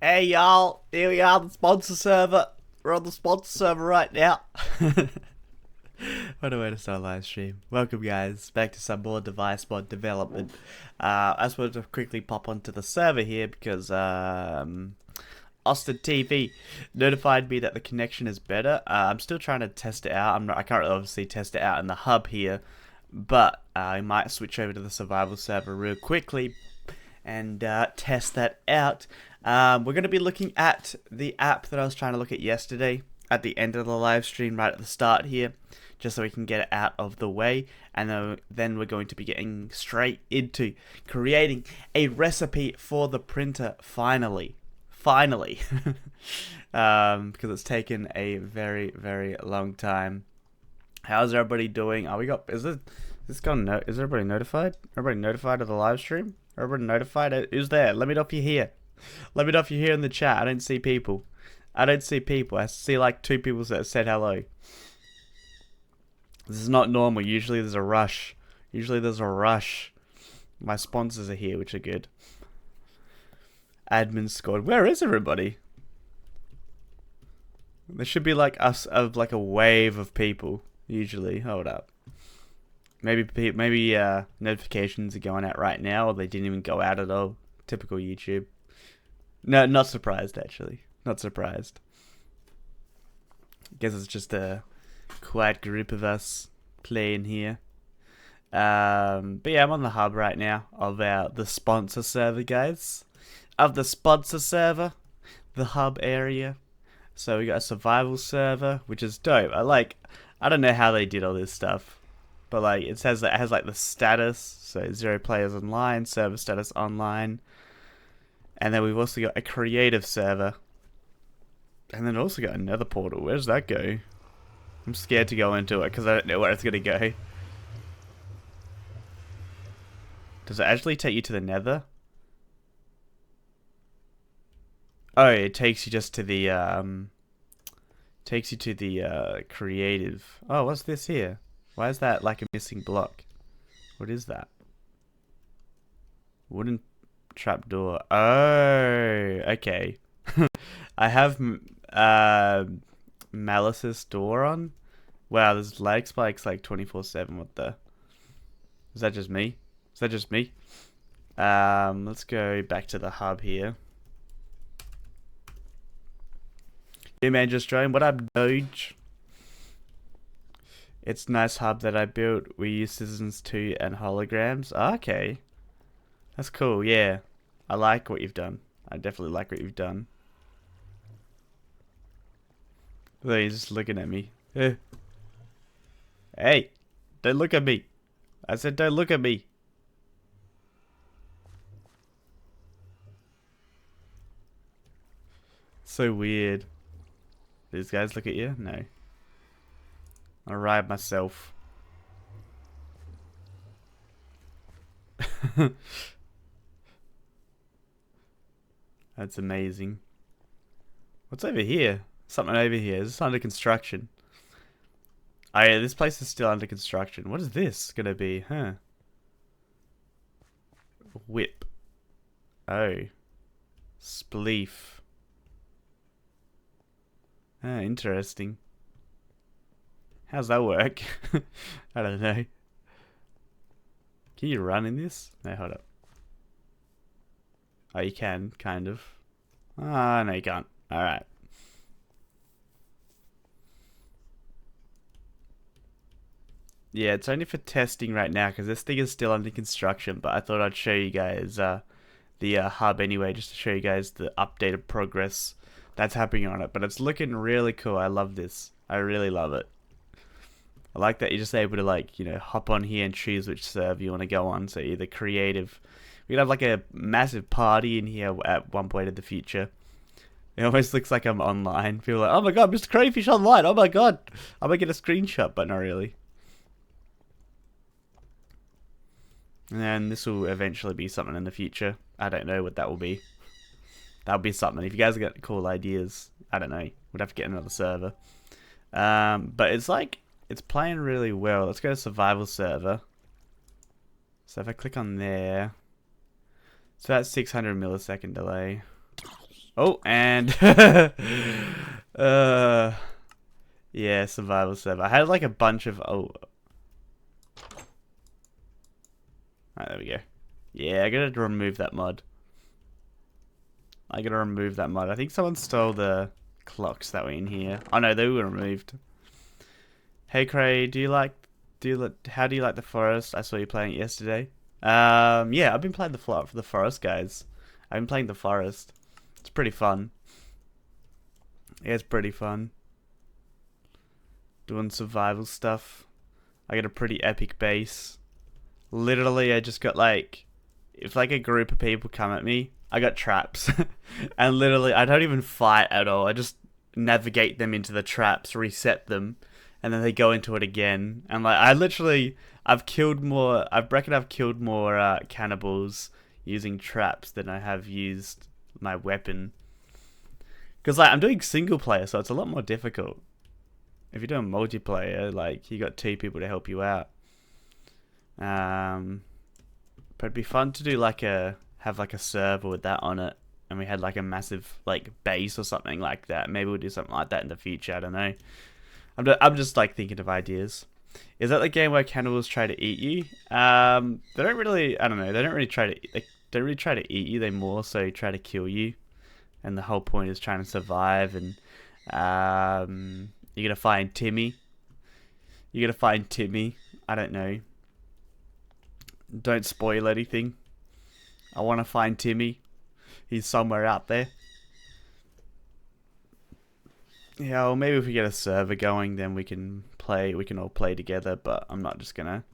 Hey y'all, here we are, the sponsor server. We're on the sponsor server right now. What a way to start a live stream. Welcome guys, back to some more device mod development. I just wanted to quickly pop onto the server here because Austin TV notified me that the connection is better. I'm still trying to test it out. I can't really obviously test it out in the hub here, but I might switch over to the survival server real quickly and test that out. We're going to be looking at the app that I was trying to look at yesterday at the end of the live stream, right at the start here, just so we can get it out of the way. And then we're going to be getting straight into creating a recipe for the printer finally. Because it's taken a very, very long time. How's everybody doing? Is everybody notified? Everybody notified of the live stream? Everybody notified? Who's there? Let me know if you're here. Let me know if you're here in the chat. I don't see people. I see like 2 people that said hello. This is not normal. Usually there's a rush. My sponsors are here, which are good. Admin scored. Where is everybody? There should be like like a wave of people. Usually. Hold up. Maybe notifications are going out right now, or they didn't even go out at all. Typical YouTube. No, not surprised actually. Not surprised. Guess it's just a quiet group of us playing here. But yeah, I'm on the hub right now of the sponsor server, guys. Of the sponsor server, the hub area. So we got a survival server, which is dope. I don't know how they did all this stuff, but like it says that it has like the status, so 0 players online, server status online. And then we've also got a creative server. And then also got another portal. Where does that go? I'm scared to go into it because I don't know where it's going to go. Does it actually take you to the nether? Oh, it takes you just to the, creative. Oh, what's this here? Why is that like a missing block? What is that? Wooden trapdoor. Oh, okay. I have Malice's door on. Wow, there's lag spikes like 24/7. What the? Is that just me? Let's go back to the hub here. Yeah, man, just joined. What up, Doge? It's nice hub that I built. We use Citizens 2 and holograms. Okay. That's cool, yeah. I like what you've done. I definitely like what you've done. Look, he's just looking at me. Hey, don't look at me. I said don't look at me. So weird. These guys look at you? No. I'll ride myself. That's amazing. What's over here? Something over here. Is this under construction? Oh yeah, this place is still under construction. What is this gonna be? Huh? Whip. Oh. Spleef. Ah, interesting. How's that work? I don't know. Can you run in this? No, hold up. Oh, you can, kind of. Ah, no, you can't. Alright. Yeah, it's only for testing right now because this thing is still under construction, but I thought I'd show you guys the hub anyway, just to show you guys the updated progress that's happening on it. But it's looking really cool. I love this. I really love it. I like that you're just able to, like, you know, hop on here and choose which server you want to go on. So either creative. We could have like a massive party in here at one point in the future. It almost looks like I'm online. People are like, oh my god, Mr. Crayfish online. Oh my god. I'm gonna get a screenshot, but not really. And then this will eventually be something in the future. I don't know what that will be. That'll be something. If you guys got cool ideas, I don't know. We'd have to get another server. But it's like, it's playing really well. Let's go to survival server. So if I click on there, so that's 600 millisecond delay. Oh, and yeah, survival server. I had like a bunch of Alright, there we go. Yeah, I gotta remove that mod. I think someone stole the clocks that were in here. Oh no, they were removed. Hey Cray, how do you like the forest? I saw you playing it yesterday. Yeah, I've been playing the forest, guys. I've been playing the forest. It's pretty fun. Yeah, it's pretty fun. Doing survival stuff. I got a pretty epic base. Literally, I just got like, if like a group of people come at me, I got traps. And literally, I don't even fight at all. I just navigate them into the traps, reset them, and then they go into it again. And like, I reckon I've killed more cannibals using traps than I have used my weapon. Because like, I'm doing single player, so it's a lot more difficult. If you're doing multiplayer, like, you got 2 people to help you out. But it'd be fun to do like have like a server with that on it, and we had like a massive like base or something like that. Maybe we'll do something like that in the future. I don't know. I'm just like thinking of ideas. Is that the game where cannibals try to eat you? They don't really. I don't know. They don't really try to eat you. They more so try to kill you, and the whole point is trying to survive. And you're gonna find Timmy. I don't know. Don't spoil anything. I want to find Timmy. He's somewhere out there. Yeah, well, maybe if we get a server going, then we can all play together, but I'm not just gonna...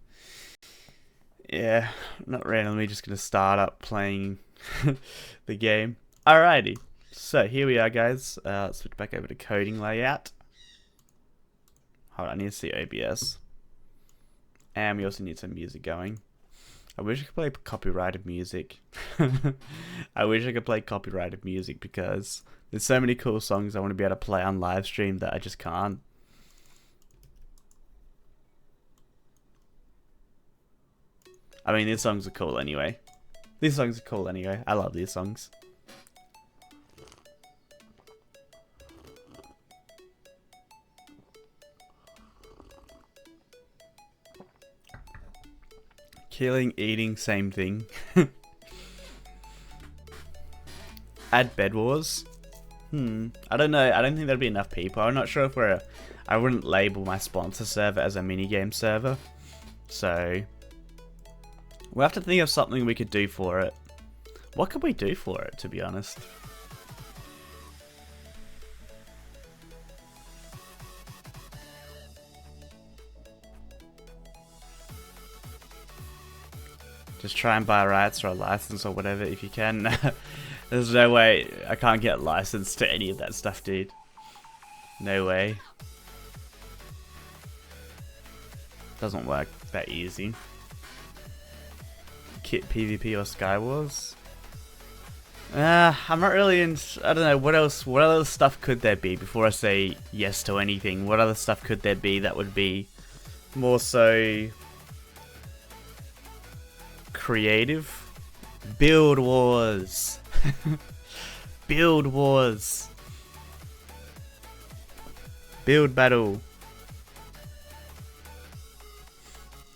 Yeah, not randomly just gonna start up playing the game. Alrighty, so here we are, guys. Let's switch back over to coding layout. Hold on, I need to see OBS. And we also need some music going. I wish I could play copyrighted music. I wish I could play copyrighted music because there's so many cool songs I want to be able to play on live stream that I just can't. I mean, these songs are cool anyway. I love these songs. Killing, eating, same thing. Add Bed Wars. I don't know. I don't think there'd be enough people. I'm not sure if I wouldn't label my sponsor server as a minigame server. So we'll have to think of something we could do for it. What could we do for it, to be honest? Just try and buy rights or a license or whatever if you can. There's no way I can't get licensed to any of that stuff, dude. No way. Doesn't work that easy. Kit PvP or Skywars? I'm not really in... I don't know, what other stuff could there be before I say yes to anything? What other stuff could there be that would be more so... creative? Build Wars. Build Wars. Build Battle.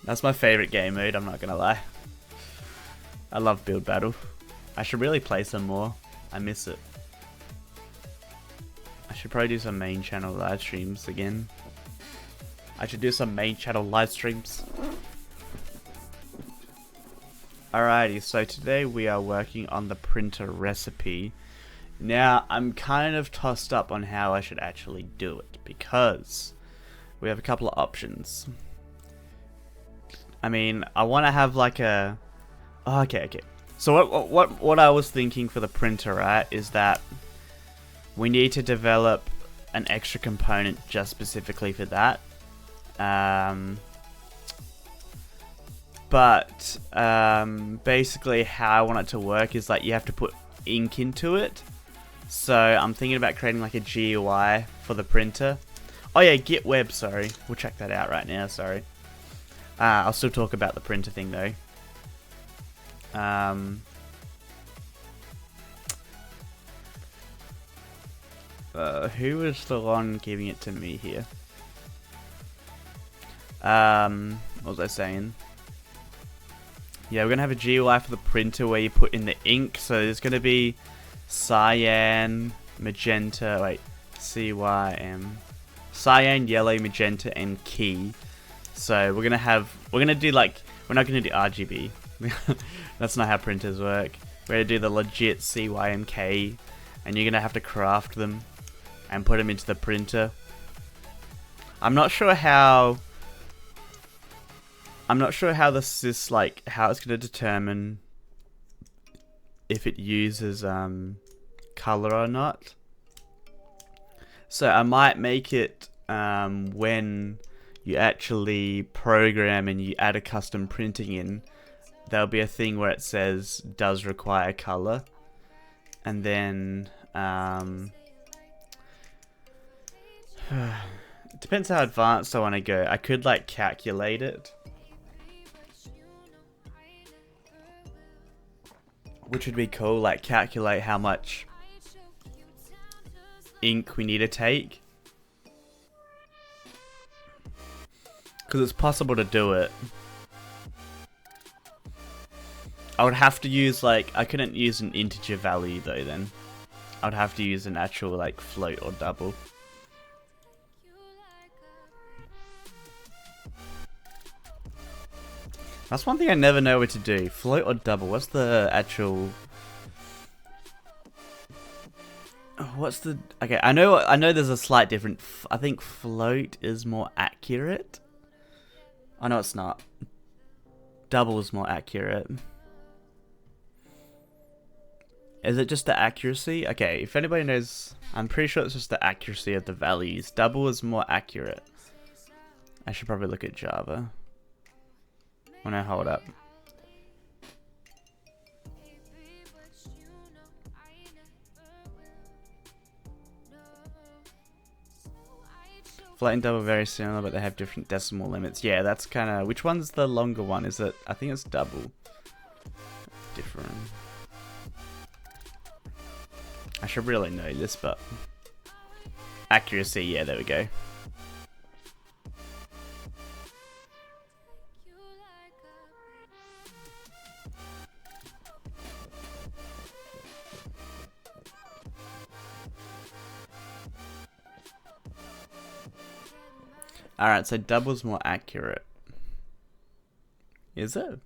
That's my favorite game mode, I'm not gonna lie. I love Build Battle. I should really play some more. I miss it. I should probably do some main channel live streams again. Alrighty, so today we are working on the printer recipe. Now, I'm kind of tossed up on how I should actually do it, because we have a couple of options. I mean, I want to have like a... Oh, okay. So what I was thinking for the printer, right, is that we need to develop an extra component just specifically for that. But basically how I want it to work is like you have to put ink into it. So I'm thinking about creating like a GUI for the printer. Oh yeah, Git web, sorry. We'll check that out right now, sorry. I'll still talk about the printer thing though. Who was the one giving it to me here? What was I saying? Yeah, we're gonna have a GUI for the printer where you put in the ink. So there's gonna be cyan, magenta, wait, CYM, cyan, yellow, magenta, and key. So we're gonna do like, we're not gonna do RGB. That's not how printers work. We're gonna do the legit CYMK, and you're gonna have to craft them and put them into the printer. I'm not sure how this is like, how it's gonna determine if it uses color or not. So I might make it when you actually program and you add a custom printing in, there'll be a thing where it says does require color, and then it depends how advanced I want to go. I could like calculate it, which would be cool, like calculate how much ink we need to take, because it's possible to do it. I would have to use like, I couldn't use an integer value though then. I would have to use an actual like float or double. That's one thing I never know what to do. Float or double? What's the actual... What's the... Okay, I know there's a slight difference. I think float is more accurate. Oh no, it's not. Double is more accurate. Is it just the accuracy? Okay, if anybody knows, I'm pretty sure it's just the accuracy of the values. Double is more accurate. I should probably look at Java. Oh no, hold up. Float and double are very similar, but they have different decimal limits. Yeah, that's kind of... Which one's the longer one? Is it... I think it's double. Different. I should really know this, but... Accuracy, yeah, there we go. Alright, so double's more accurate. Is it?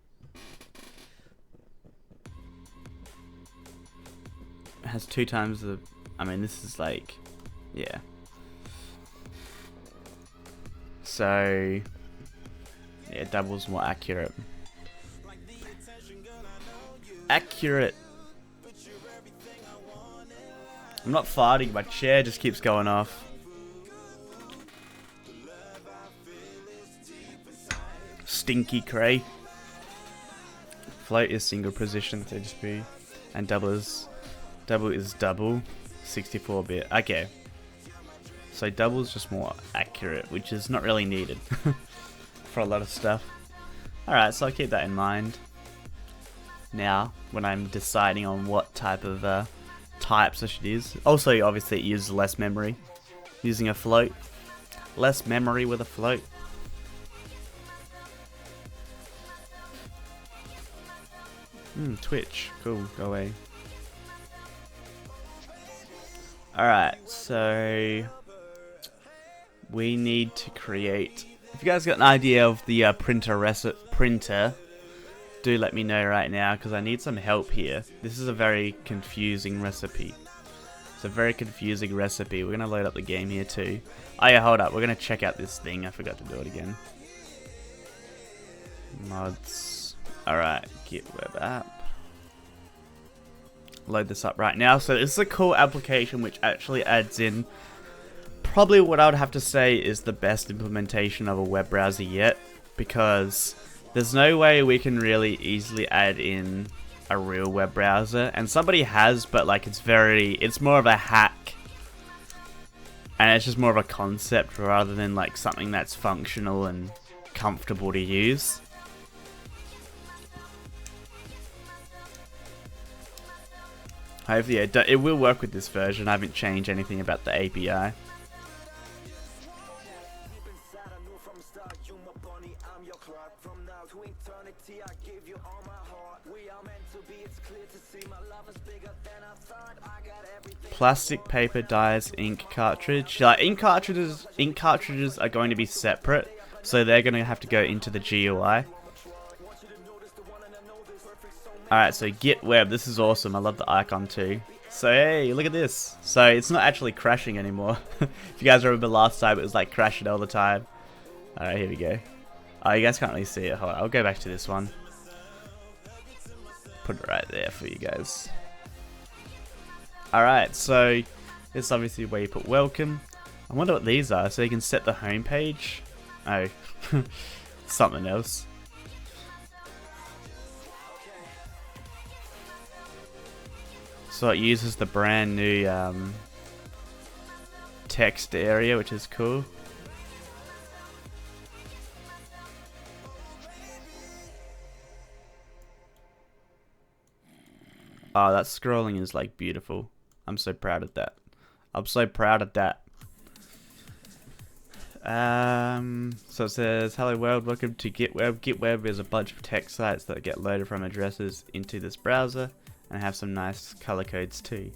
It has 2 times the... I mean, this is like... Yeah. So... Yeah, double's more accurate. Accurate! I'm not farting, my chair just keeps going off. Stinky Cray. Float is single position, so just be, and double is double, 64-bit. Okay, so double is just more accurate, which is not really needed for a lot of stuff. All right, so I'll keep that in mind now when I'm deciding on what type of types I should use. Also, obviously, it uses less memory using a float. Less memory with a float. Twitch. Cool, go away. Alright, so... we need to create... If you guys got an idea of the printer, do let me know right now, because I need some help here. This is a very confusing recipe. It's a very confusing recipe. We're going to load up the game here too. Oh yeah, hold up. We're going to check out this thing. I forgot to do it again. Mods. Alright, Git web app. Load this up right now. So this is a cool application which actually adds in probably what I would have to say is the best implementation of a web browser yet, because there's no way we can really easily add in a real web browser, and somebody has, but like it's more of a hack, and it's just more of a concept rather than like something that's functional and comfortable to use. Hopefully it will work with this version. I haven't changed anything about the API. Plastic, paper, dyes, ink cartridge. Like ink cartridges are going to be separate, so they're going to have to go into the GUI. Alright, so Git web. This is awesome. I love the icon too. So hey, look at this. So it's not actually crashing anymore. If you guys remember last time, it was like crashing all the time. Alright, here we go. Oh, you guys can't really see it. Hold on, I'll go back to this one. Put it right there for you guys. Alright, so this is obviously where you put welcome. I wonder what these are. So you can set the home page. Oh, something else. So it uses the brand new text area, which is cool. Oh, that scrolling is like beautiful. I'm so proud of that. I'm so proud of that. So it says, hello world, welcome to GitWeb. GitWeb is a bunch of text sites that get loaded from addresses into this browser and have some nice color codes too.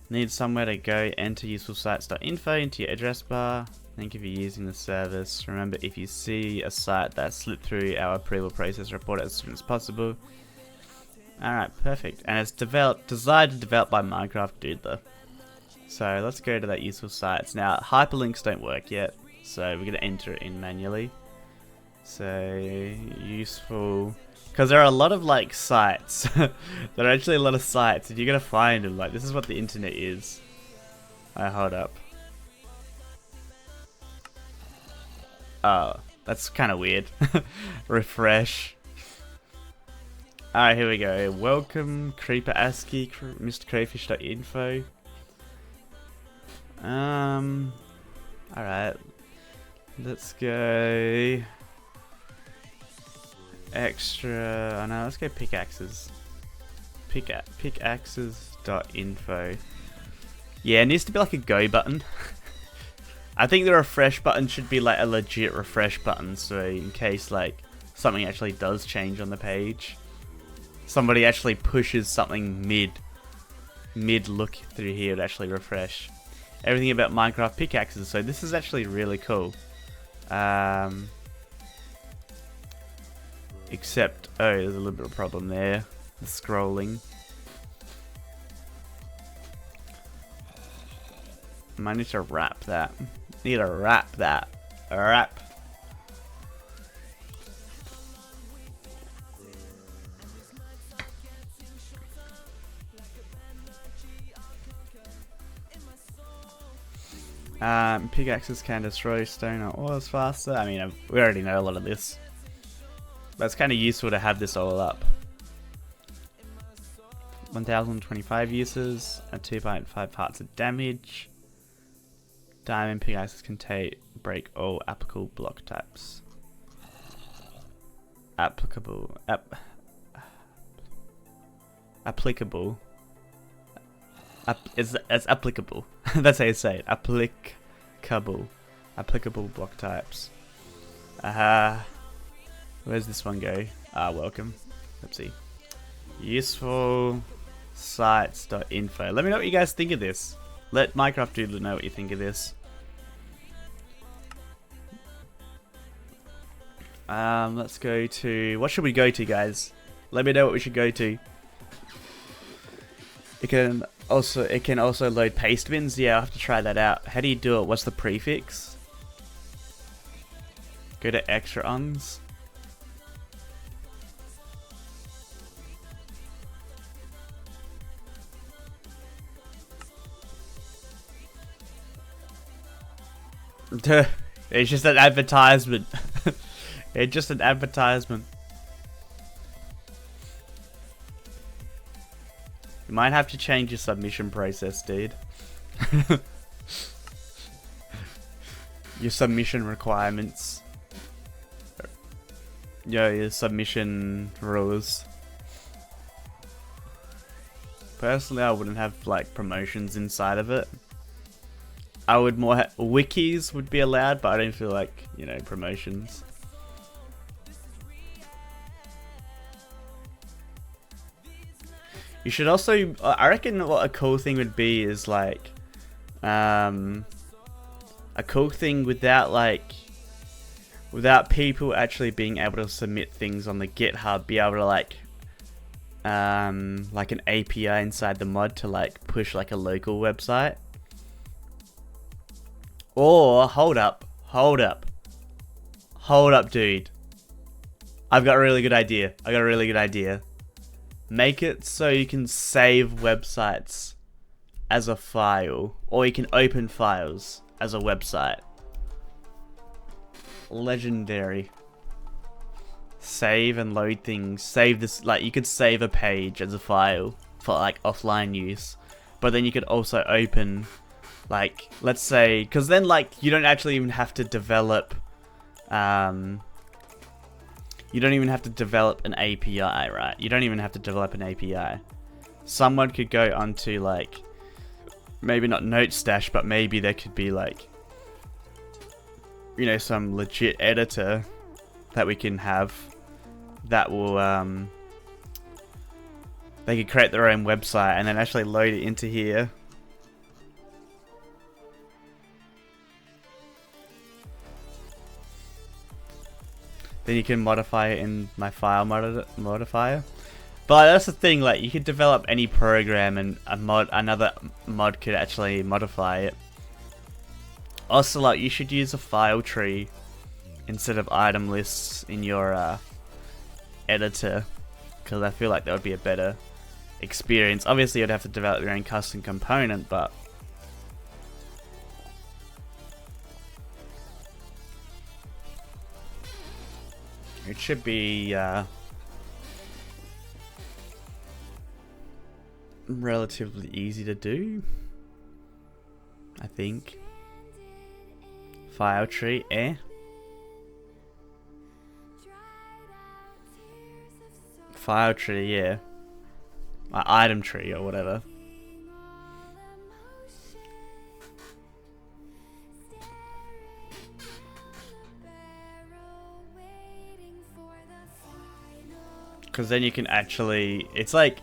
Need somewhere to go, enter usefulsites.info into your address bar. Thank you for using the service. Remember, if you see a site that slipped through our approval process, report it as soon as possible. Alright, perfect. And it's designed and developed by Minecraft Dude though. So let's go to that useful sites. Now, hyperlinks don't work yet, so we're going to enter it in manually. So, useful... Because there are a lot of like sites. There are actually a lot of sites, and you're going to find them. Like, this is what the internet is. Alright, hold up. Oh, that's kind of weird. Refresh. Alright, here we go. Welcome, Creeper ASCII, MrCrayfish.info. Alright. Let's go. Extra. Oh no, let's go pickaxes. Pickaxes.info. Yeah, it needs to be like a go button. I think the refresh button should be like a legit refresh button, so in case like something actually does change on the page. Somebody actually pushes something mid look through here to actually refresh. Everything about Minecraft pickaxes, so this is actually really cool. Except, oh, there's a little bit of a problem there. The scrolling. I might need to wrap that. Need to wrap that. Wrap. Pickaxes can destroy stone or ores faster. I mean, we already know a lot of this. But it's kind of useful to have this all up. 1025 uses and 2.5 parts of damage. Diamond pickaxes can break all applicable block types. Applicable. It's applicable. That's how you say it. Applicable block types. Where's this one go? Welcome. Let's see. Useful sites.info. Let me know what you guys think of this. Let Minecraft Doodle know what you think of this. Let's go to... What should we go to, guys? Let me know what we should go to. It can also load paste bins. Yeah, I'll have to try that out. How do you do it? What's the prefix? Go to extra uns. It's just an advertisement. It's just an advertisement. You might have to change your submission process, dude. Your submission requirements. Your submission rules. Personally, I wouldn't have like promotions inside of it. I would more wikis would be allowed, but I don't feel like, you know, promotions. You should also, I reckon what a cool thing would be is like, a cool thing without people actually being able to submit things on the GitHub, be able to like an API inside the mod to like push like a local website. Or, hold up, dude. I've got a really good idea. Make it so you can save websites as a file, or you can open files as a website. Legendary. Save and load things. Save this, like you could save a page as a file for like offline use, but then you could also open, like, let's say, because then like you don't actually even have to develop you don't even have to develop an API, right? You don't even have to develop an API. Someone could go onto like, maybe not Notestash, but maybe there could be like, you know, some legit editor that we can have that will, they could create their own website and then actually load it into here. Then you can modify it in my file modifier. But that's the thing, like you could develop any program and another mod could actually modify it. Also, like you should use a file tree instead of item lists in your editor, because I feel like that would be a better experience. Obviously you'd have to develop your own custom component, but it should be relatively easy to do, I think. File tree, File tree, yeah. Item tree or whatever. Because then you can actually, it's like,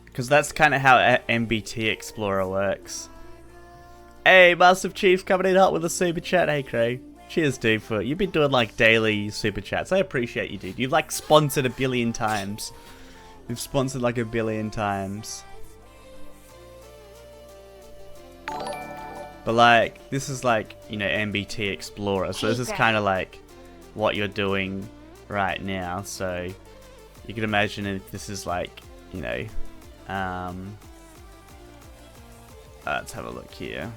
because that's kind of how MBT Explorer works. Hey, Massive Chief coming in hot with a super chat. Hey, Cray. Cheers, dude, for you've been doing like daily super chats. I appreciate you, dude. You've like sponsored a billion times. You've sponsored like a billion times. But like, this is like, you know, MBT Explorer. So this is kind of like what you're doing right now. So you can imagine if this is like, you know, let's have a look here.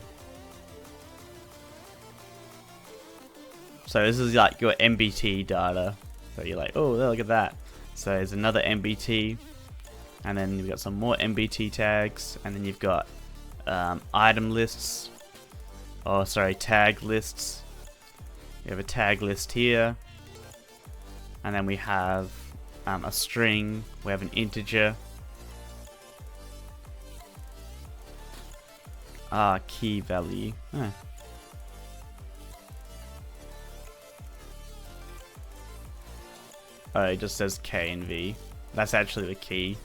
So this is like your MBT data. So you're like, oh, look at that. So there's another MBT, and then you've got some more MBT tags, and then you've got item lists, oh sorry, tag lists. You have a tag list here, and then we have a string, we have an integer, key value. Oh, it just says K and V. That's actually the key.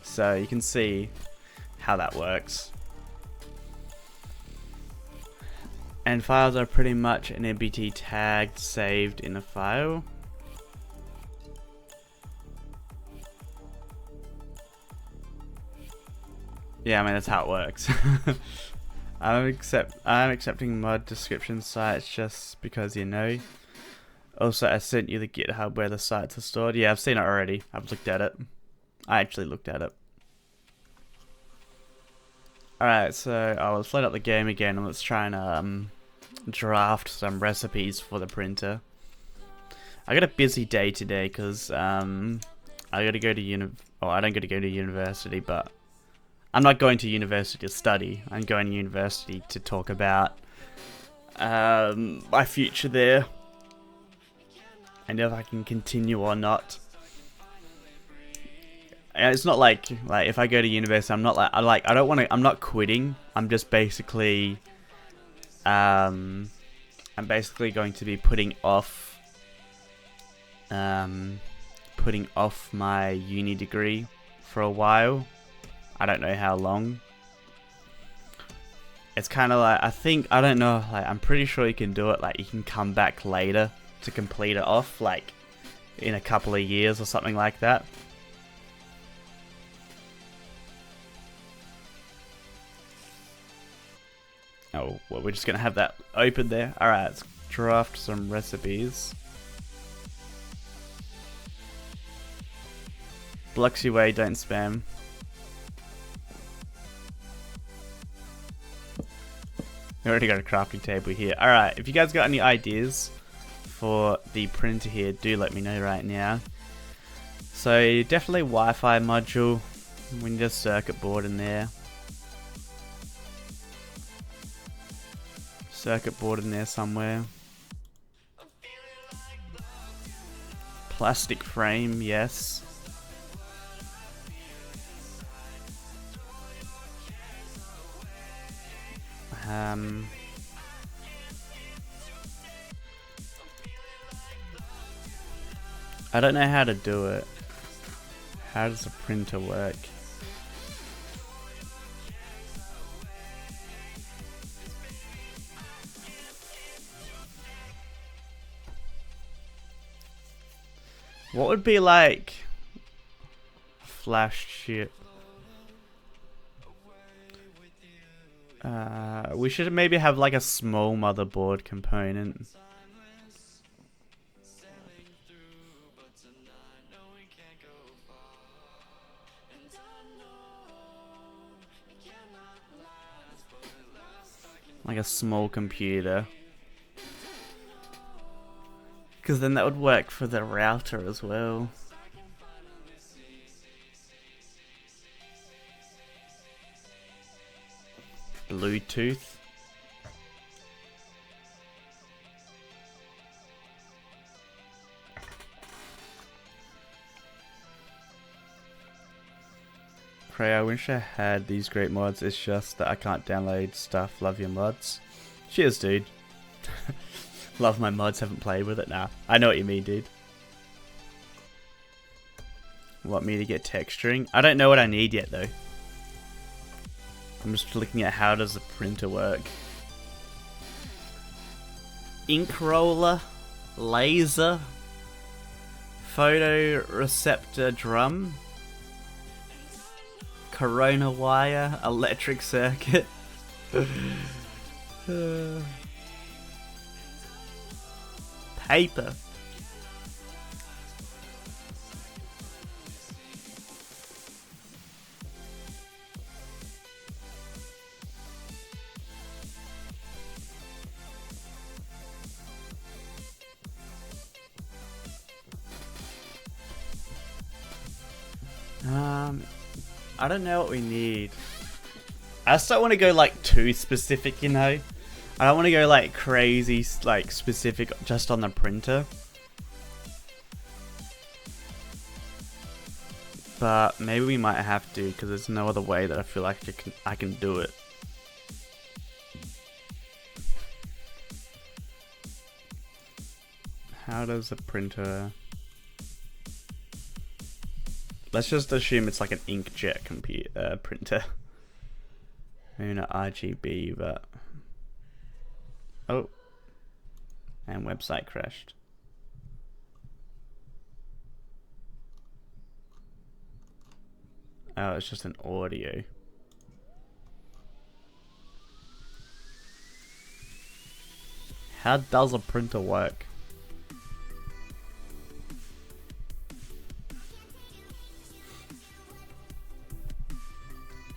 So you can see how that works. And files are pretty much an MBT tag saved in a file. Yeah, I mean that's how it works. I'm accepting mod description sites just because, you know. Also, I sent you the GitHub where the sites are stored. Yeah, I've seen it already. I've looked at it. I actually looked at it. Alright, so let's load up the game again and let's try and draft some recipes for the printer. I got a busy day today because I gotta go to I don't gotta go to university, but I'm not going to university to study. I'm going to university to talk about my future there. and if I can continue or not. And it's not like if I go to university, I'm not I don't want to. I'm not quitting. I'm just basically, I'm basically going to be putting off my uni degree for a while. I don't know how long. It's kind of like, I don't know, like, I'm pretty sure you can do it, like, you can come back later to complete it off, like, in a couple of years or something like that. Oh, well, we're just gonna have that open there. Alright, let's draft some recipes. Blocks your way, don't spam. We already got a crafting table here. Alright, if you guys got any ideas for the printer here, do let me know right now. So, definitely Wi-Fi module. We need a circuit board in there. Circuit board in there somewhere. Plastic frame, yes. I don't know how to do it. How does a printer work? What would be like flash chip? We should maybe have like a small motherboard component. Like a small computer. Because then that would work for the router as well. Bluetooth. Cray, I wish I had these great mods. It's just that I can't download stuff. Love your mods. Cheers, dude. Love my mods. Haven't played with it now. I know what you mean, dude. Want me to get texturing? I don't know what I need yet, though. I'm just looking at how does the printer work. Ink roller, laser, photoreceptor drum, corona wire, electric circuit. Paper. I don't know what we need. I just don't want to go like too specific, you know. I don't want to go like crazy, like specific just on the printer. But maybe we might have to, because there's no other way that I feel like I can do it. How does the printer... Let's just assume it's like an inkjet computer printer. Maybe not RGB, but... Oh. And website crashed. Oh, it's just an audio. How does a printer work?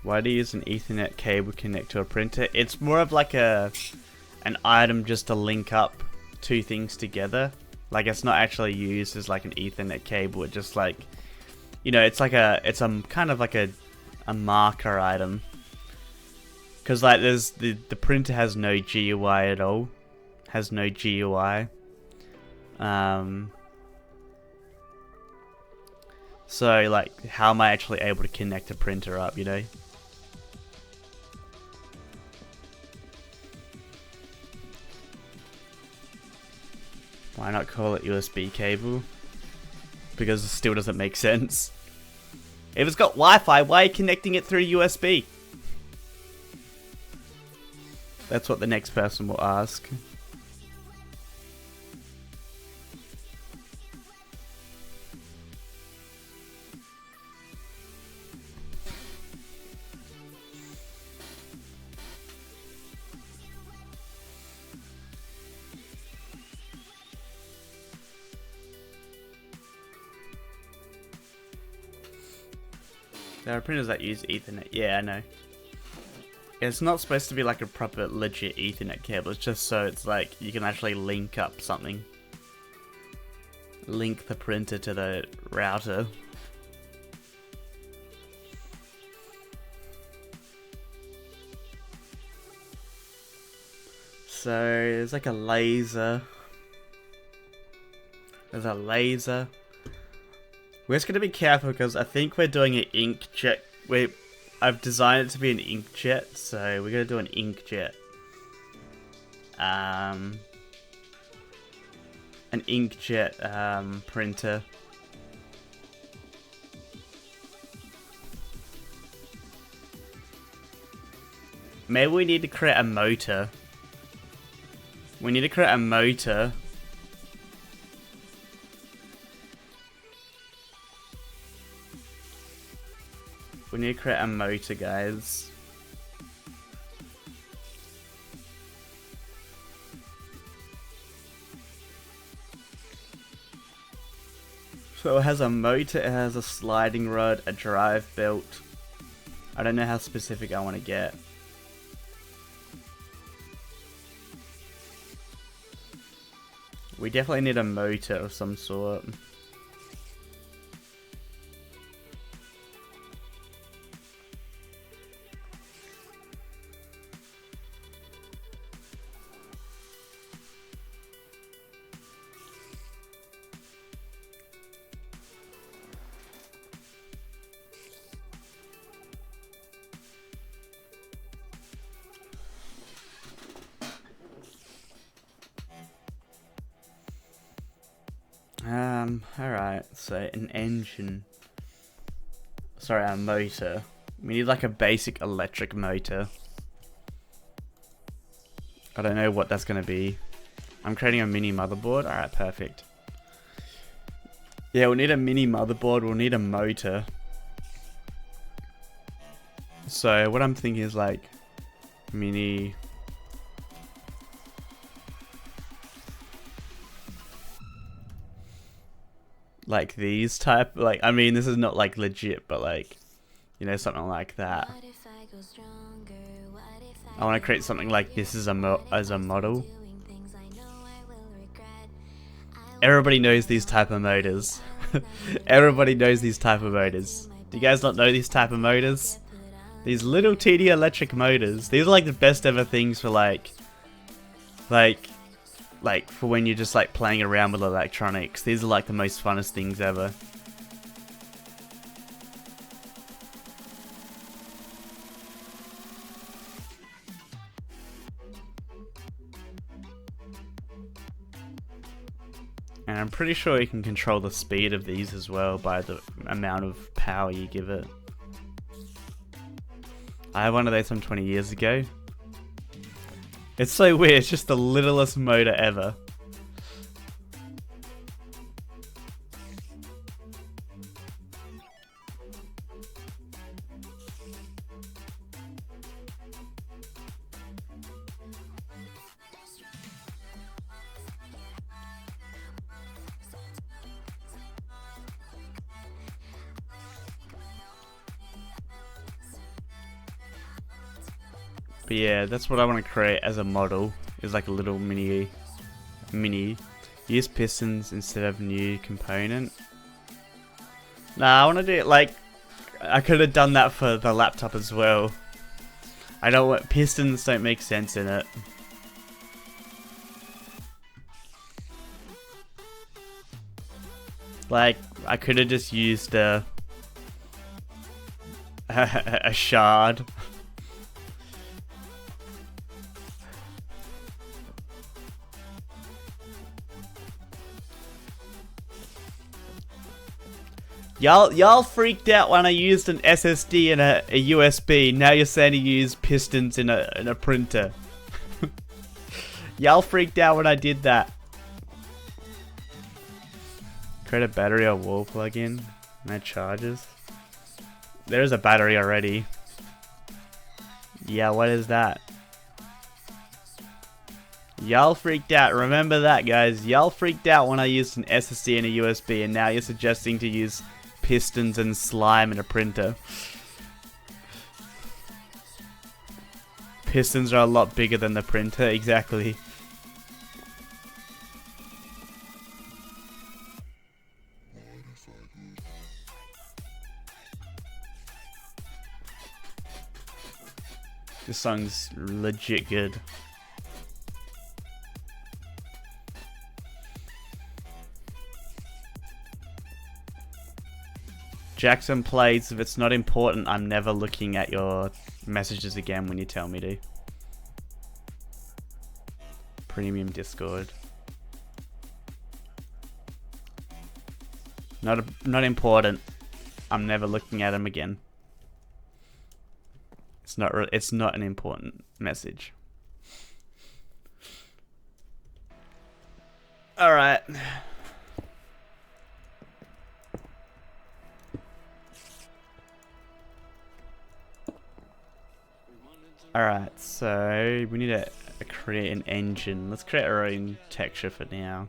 Why do you use an Ethernet cable connect to a printer? It's more of like an item just to link up two things together. Like it's not actually used as like an Ethernet cable. It just like, you know, it's kind of like a marker item. Cause like there's the printer has no GUI at all. Has no GUI. So like, how am I actually able to connect a printer up, you know? Why not call it USB cable? Because it still doesn't make sense. If it's got Wi-Fi, why are you connecting it through USB? That's what the next person will ask. There are printers that use Ethernet. Yeah, I know. It's not supposed to be like a proper legit Ethernet cable. It's just so it's like you can actually link up something. Link the printer to the router. So there's like a laser. There's a laser. We're just gonna be careful because I think we're doing an inkjet. I've designed it to be an inkjet, so we're gonna do an inkjet. An inkjet printer. Maybe we need to create a motor. We need to create a motor. We need to create a motor, guys. So it has a motor, it has a sliding rod, a drive belt. I don't know how specific I want to get. We definitely need a motor of some sort. Alright, so an engine. Sorry, a motor. We need like a basic electric motor. I don't know what that's gonna be. I'm creating a mini motherboard. Alright, perfect. Yeah, we'll need a mini motherboard, we'll need a motor. So what I'm thinking is like mini like these type, like, I mean, this is not like legit, but like, you know, something like that. I want to create something like this as a model. Everybody knows these type of motors. Everybody knows these type of motors. Do you guys not know these type of motors? These little teeny electric motors. These are like the best ever things for like for when you're just like playing around with electronics. These are like the most funnest things ever. And I'm pretty sure you can control the speed of these as well by the amount of power you give it. I had one of those from 20 years ago. It's so weird, it's just the littlest motor ever. But yeah, that's what I want to create as a model, is like a little mini. Use pistons instead of new component. Nah, I want to do it like, I could have done that for the laptop as well. I don't want, pistons don't make sense in it. Like, I could have just used a shard. Y'all freaked out when I used an SSD and a USB. Now you're saying to use pistons in a printer. Y'all freaked out when I did that. Create a battery or wall plug-in. No charges. There's a battery already. Yeah, what is that? Y'all freaked out. Remember that, guys. Y'all freaked out when I used an SSD and a USB, and now you're suggesting to use pistons and slime in a printer. Pistons are a lot bigger than the printer, exactly. This song's legit good. Jackson plays, if it's not important, I'm never looking at your messages again when you tell me to. Premium Discord. Not important. I'm never looking at them again. It's not an important message. All right. Alright, so we need to create an engine. Let's create our own texture for now.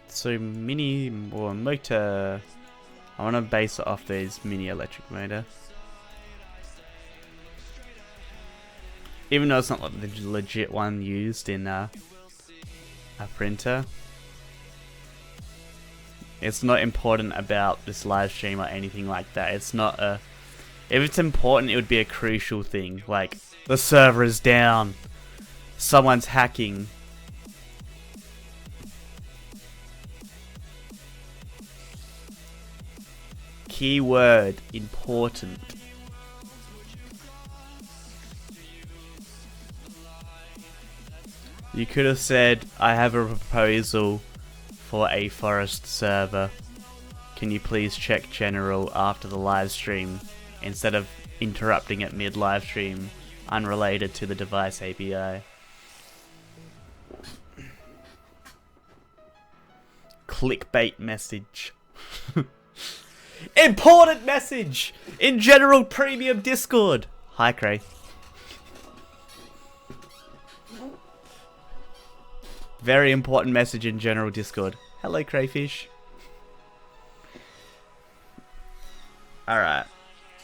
So mini or motor, I want to base it off these mini electric motor. Even though it's not like the legit one used in a printer. It's not important about this live stream or anything like that. It's not a... If it's important, it would be a crucial thing. Like, the server is down. Someone's hacking. Keyword, important. You could have said, I have a proposal for a forest server. Can you please check general after the live stream, instead of interrupting it mid live stream, unrelated to the device API. Clickbait message. Important message in general premium Discord. Hi, Cray. Very important message in general Discord. Hello, Crayfish. Alright.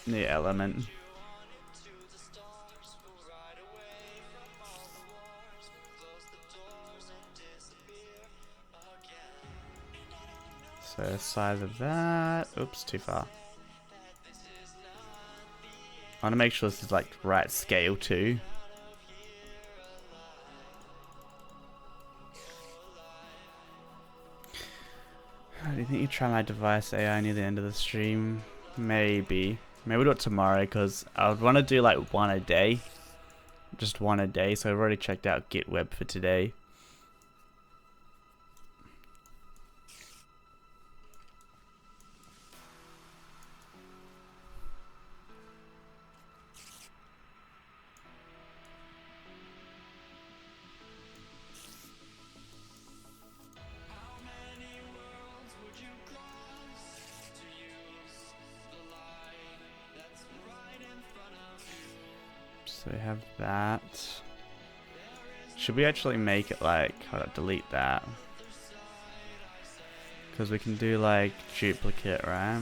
New element. So size of that. Oops, too far. I want to make sure this is like right scale too. Do you think you try my device AI near the end of the stream? Maybe. Maybe we'll do it tomorrow, because I would want to do like one a day. Just one a day, so I've already checked out GitWeb for today. So we have that. Should we actually make it like, hold on, delete that. Because we can do like duplicate, right?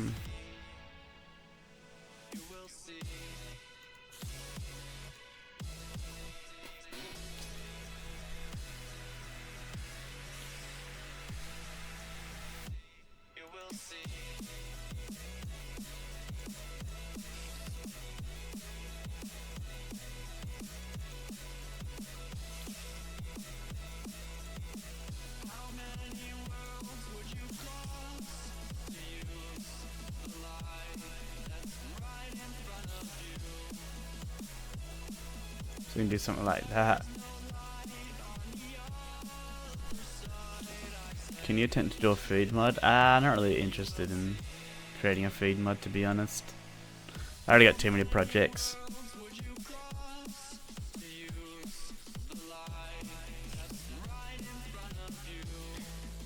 So we can do something like that. Can you attempt to do a food mod? I'm not really interested in creating a feed mod, to be honest. I already got too many projects.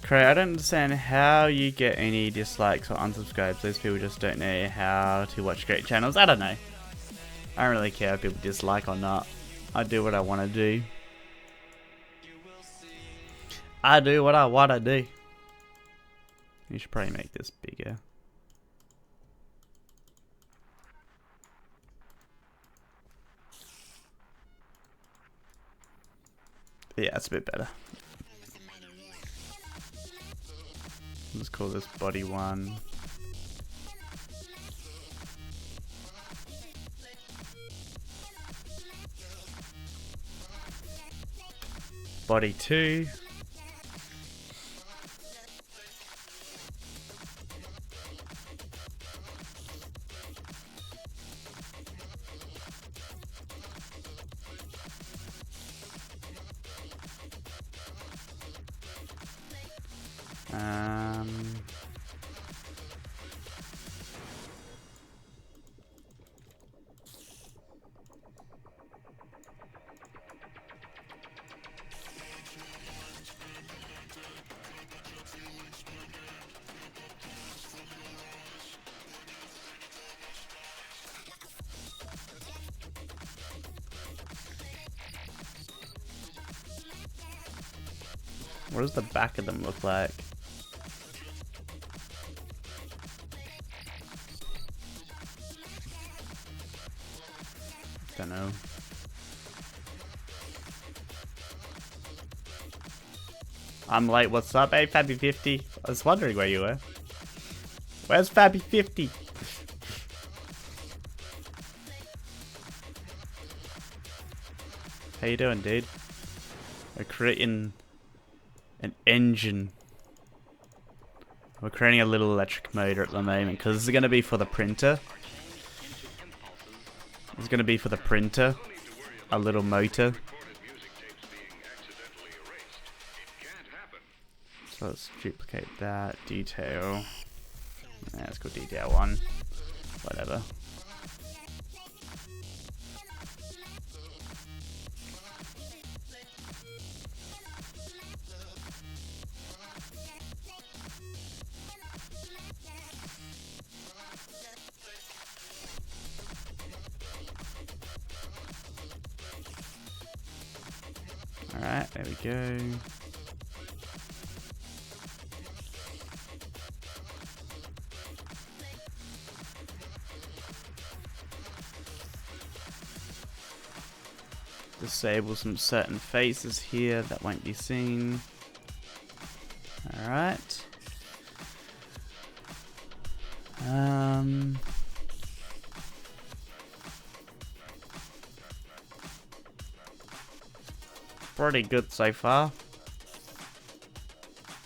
Cray, I don't understand how you get any dislikes or unsubscribes. Those people just don't know how to watch great channels. I don't know. I don't really care if people dislike or not. I do what I want to do. I do what I want to do. You should probably make this bigger. Yeah, it's a bit better. Let's call this body 1. Body 2. What does the back of them look like? Don't know. I'm late. What's up? Hey, Fabby50. I was wondering where you were. Where's Fabby50? How you doing, dude? We're creating an engine. We're creating a little electric motor at the moment because this is going to be for the printer. It's going to be for the printer. A little motor. So let's duplicate that. Detail. Yeah, let's go detail 1. Whatever. Alright, there we go. Disable some certain faces here that won't be seen. Alright. Pretty good so far.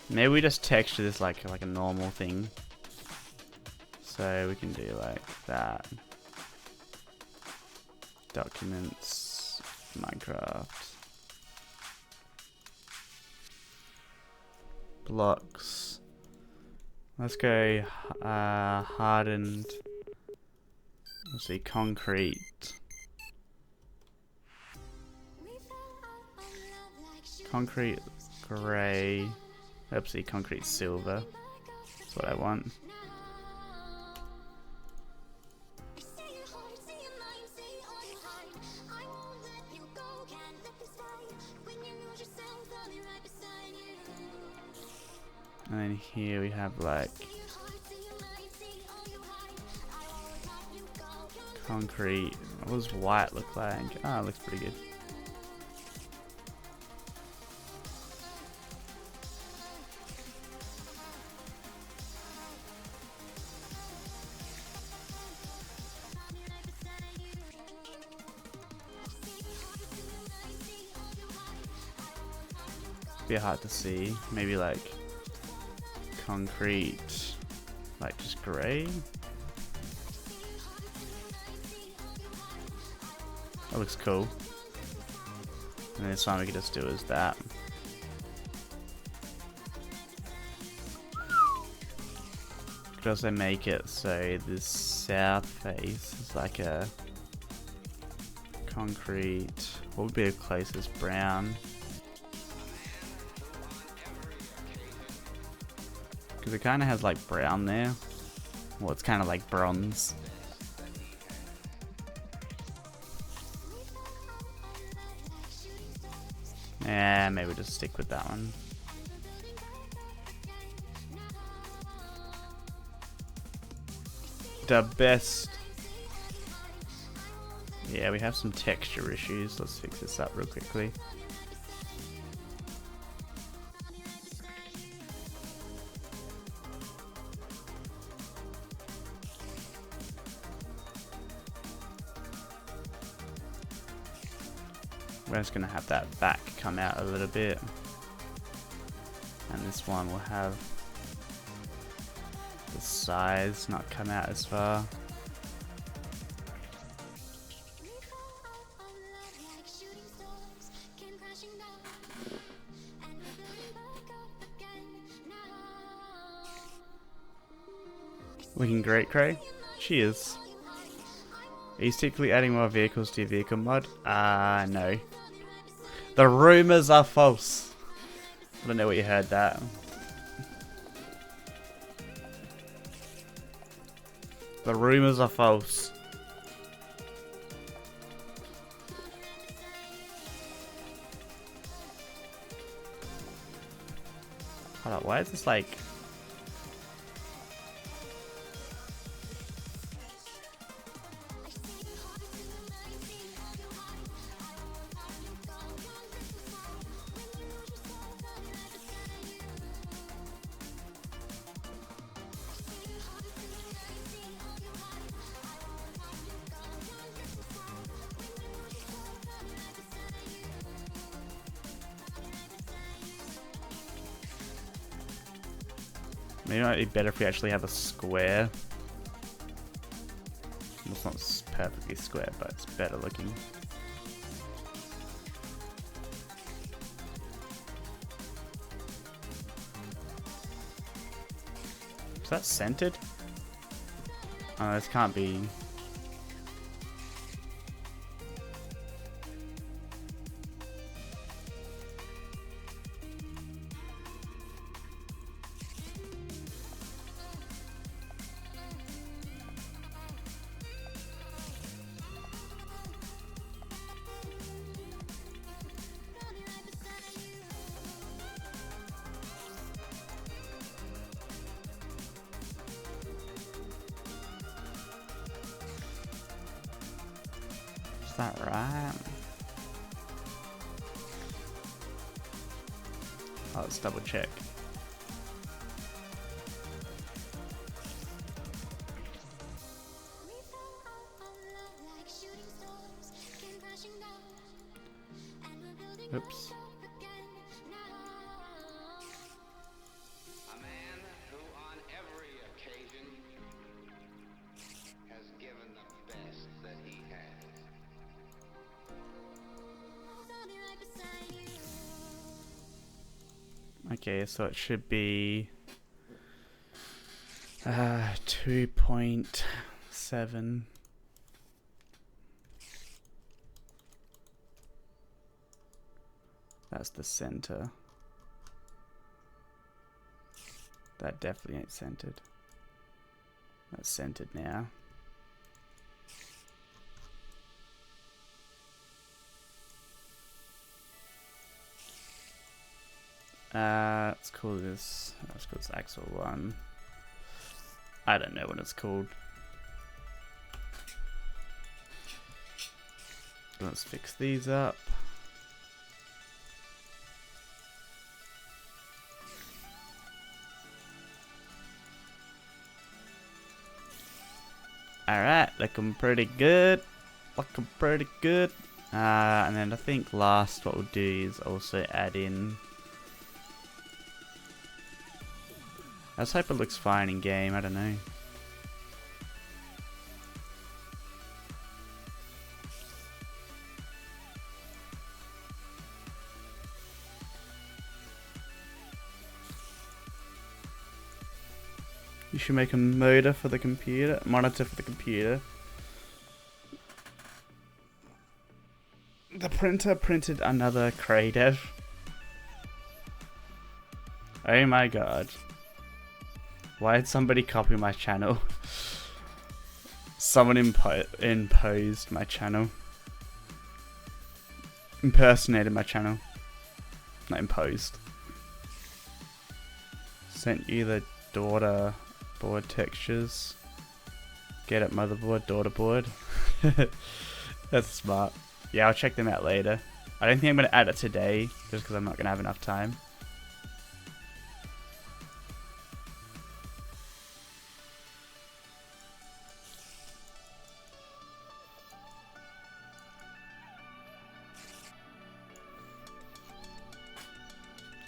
Maybe we just texture this like a normal thing. So we can do like that. Documents, Minecraft. Blocks. Let's go hardened. Let's see, concrete. Concrete gray. Oopsie, concrete silver. That's what I want. And then here we have like Concrete. What does white look like? Ah, it looks pretty good. Bit hard to see. Maybe like concrete, like just gray. That looks cool. And this one we can just do is that. Could also make it so this south face is like a concrete. What would be the closest brown? Because it kind of has like brown there. Well, it's kind of like bronze. Yeah, maybe we'll just stick with that one. The best. Yeah, we have some texture issues. Let's fix this up real quickly. We're just going to have that back come out a little bit. And this one will have the sides not come out as far. Looking great, Cray. Cheers. Are you secretly adding more vehicles to your vehicle mod? No. The rumors are false. I don't know where you heard that. The rumors are false. Hold up, why is this like... Maybe it might be better if we actually have a square. Well, it's not perfectly square, but it's better looking. Is that centered? Oh, this can't be. Is that right? Oh, let's double check. Oops. A man who on every occasion has given the best that he has. Okay, so it should be 2.7. That's the center. That definitely ain't centered. That's centered now. Let's call this. Let's call this axle 1. I don't know what it's called. Let's fix these up. Alright, looking pretty good. Looking pretty good. And then I think last what we'll do is also add in... Let's hope it looks fine in game, I don't know. You should make a monitor for the computer. The printer printed another Cray dev. Oh my god. Why did somebody copy my channel? Someone imposed my channel. Impersonated my channel. Not imposed. Sent you the daughter board textures. Get it, motherboard, daughter board. That's smart. Yeah, I'll check them out later. I don't think I'm going to add it today, just because I'm not going to have enough time.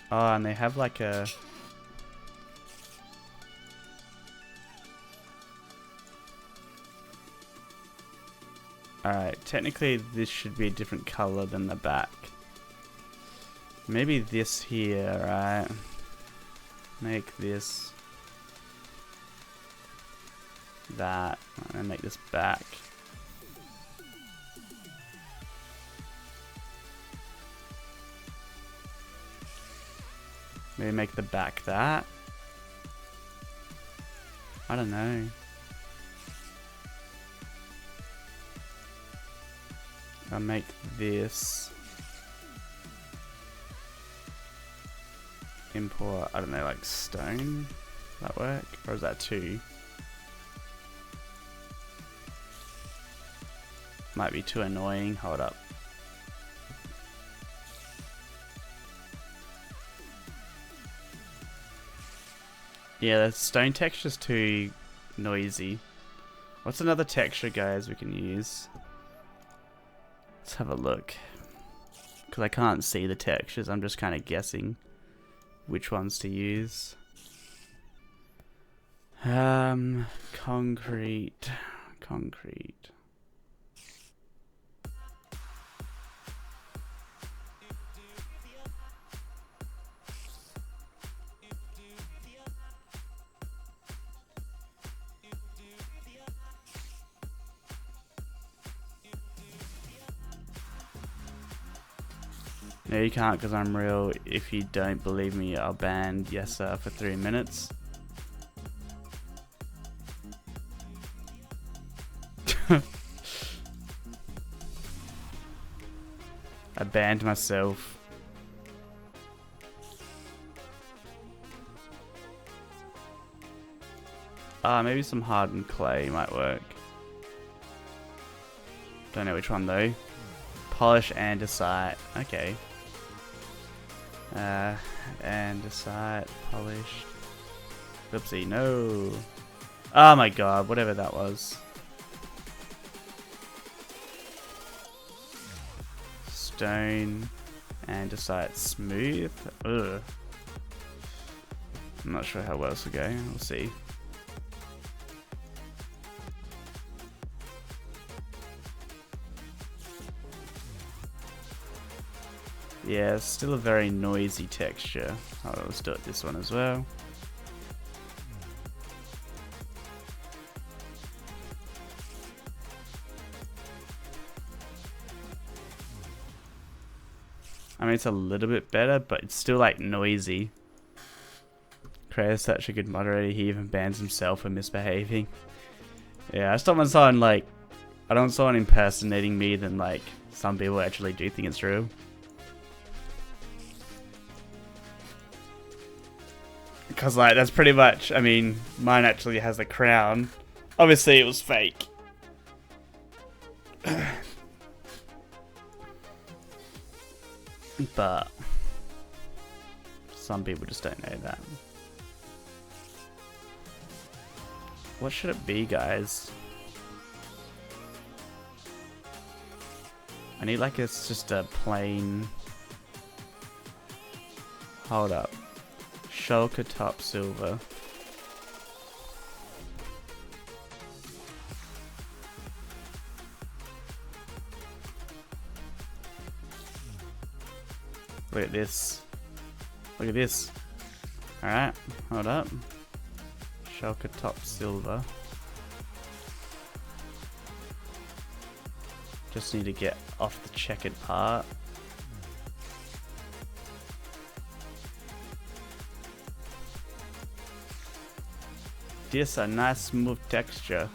Oh, and they have like a... Alright, technically this should be a different color than the back. Maybe this here, right? Make this that, and make this back. Maybe make the back that. I don't know. I'll make this import, I don't know, like stone. Does that work? Or is that 2? Might be too annoying. Hold up. Yeah, the stone texture's too noisy. What's another texture, guys, we can use? Let's have a look. Because I can't see the textures, I'm just kind of guessing which ones to use. Concrete. No, you can't because I'm real. If you don't believe me, I'll ban yes sir for 3 minutes. I banned myself. Maybe some hardened clay might work. Don't know which one though. Polish andesite. Okay. Andesite, polished. Oopsie, no. Oh my god, whatever that was. Stone, andesite, smooth. Ugh. I'm not sure how well this will go. We'll see. Yeah, it's still a very noisy texture. Oh, let's do it this one as well. I mean, it's a little bit better, but it's still like noisy. Cray is such a good moderator, he even bans himself for misbehaving. Yeah, I just don't want someone like... I don't want someone impersonating me than like some people actually do think it's real. Because, like, that's pretty much, I mean, mine actually has a crown. Obviously, it was fake. But some people just don't know that. What should it be, guys? I need like it's just a plain. Hold up. Shulker top silver. Look at this. Look at this. Alright, hold up. Shulker top silver. Just need to get off the checkered part. This a nice smooth texture.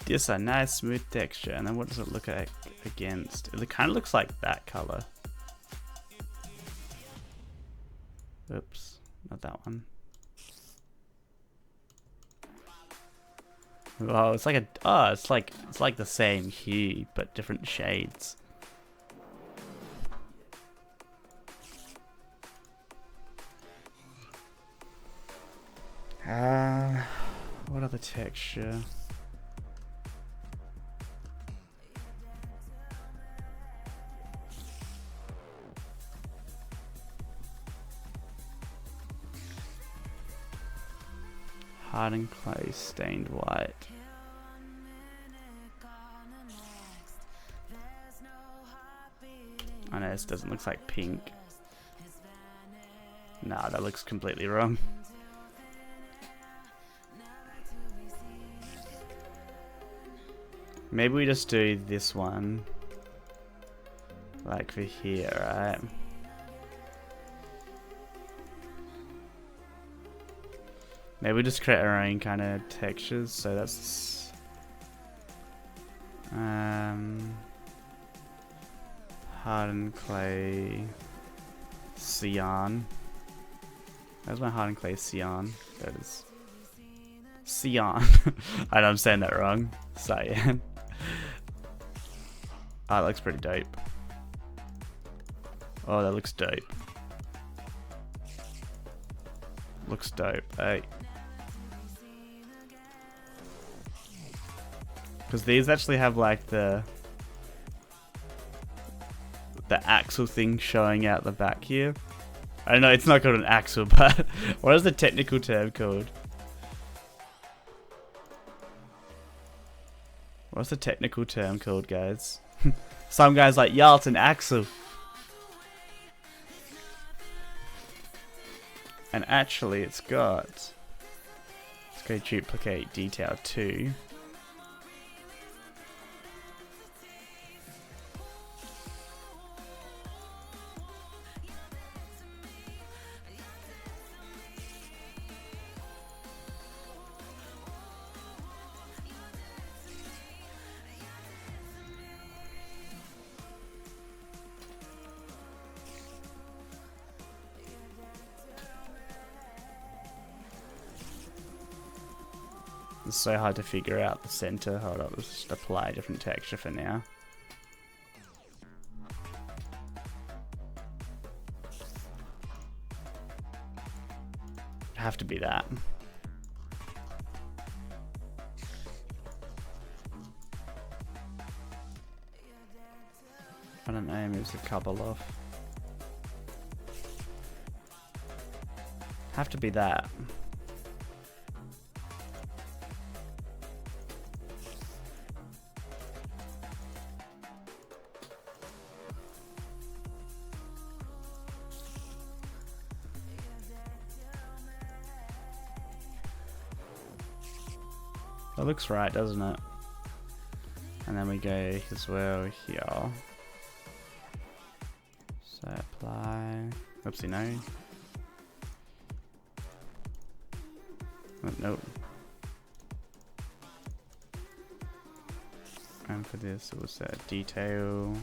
This a nice smooth texture, and then what does it look like against? It kind of looks like that color. Oops, not that one. Oh, it's like a it's like the same hue but different shades. What other texture? Hardened clay stained white. I know this doesn't look like pink. Nah, that looks completely wrong. Maybe we just do this one. Like for here, right? Maybe we just create our own kind of textures, so that's hardened clay cyan. Where's my hardened clay cyan? There it is. Cyan. I know I'm saying that wrong. Cyan. Oh, that looks pretty dope. Oh, that looks dope. Looks dope, hey. Because these actually have like the axle thing showing out the back here. I don't know, it's not called an axle, but what is the technical term called? What's the technical term called, guys? Some guy's like, yeah, it's an axle. And actually it's got, let's go duplicate detail 2. It's so hard to figure out the center. Hold on, let's just apply a different texture for now. Have to be that. I don't know, moves a couple off. Have to be that. That looks right, doesn't it? And then we go as well here. So apply. Oopsie, no. Oh, nope. And for this, it was detail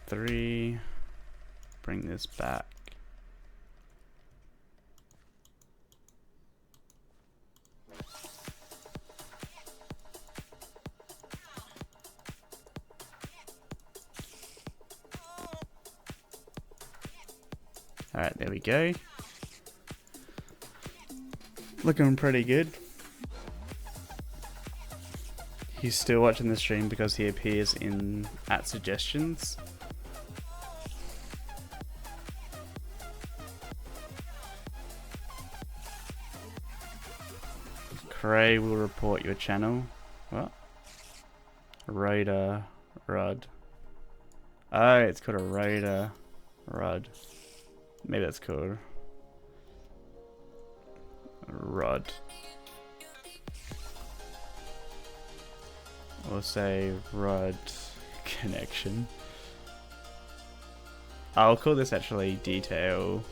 3. Bring this back. Alright, there we go. Looking pretty good. He's still watching the stream because he appears in @suggestions. Cray will report your channel. What? Raider Rud. Oh, it's called a Raider Rud. Maybe that's called Rod. Or say Rod connection. I'll call this actually detail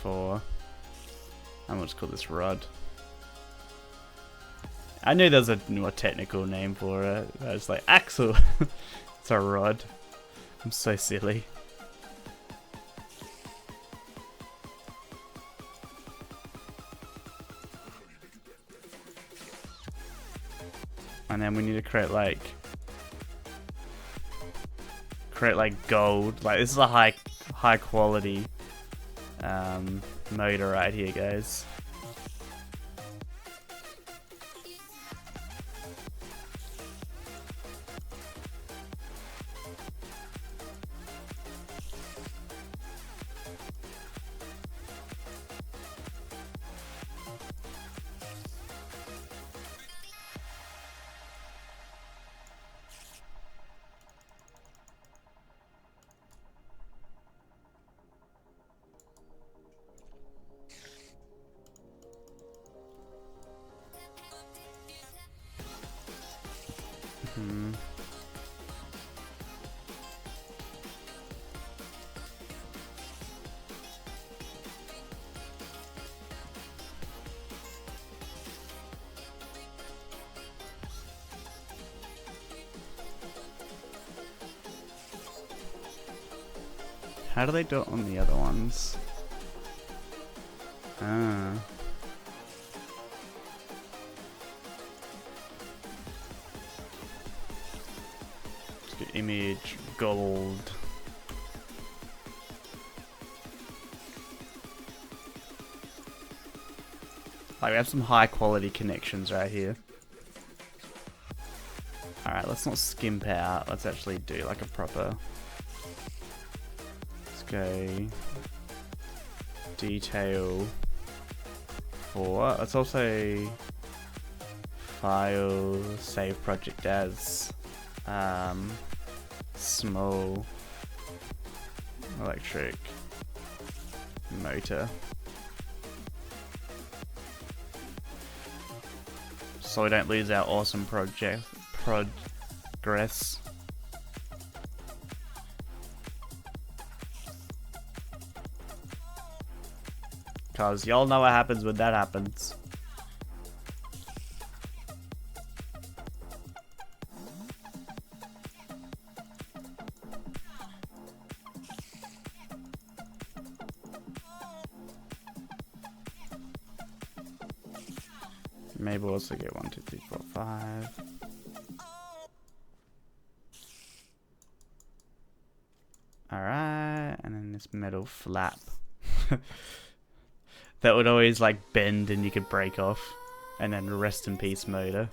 4. I'm gonna just call this Rod. I knew there's a more technical name for it. I was like, Axel. It's a rod. I'm so silly. And then we need to create like gold. Like this is a high quality motor right here, guys. How do they do it on the other ones? Ah. Let's get image gold. Like we have some high quality connections right here. Alright, let's not skimp out. Let's actually do like a proper... Go detail 4. Let's also file save project as small electric motor, so we don't lose our awesome progress. Cause y'all know what happens when that happens. Maybe we'll also get 1, 2, 3, 4, 5. Alright, and then this metal flap. That would always like bend and you could break off. And then rest in peace motor.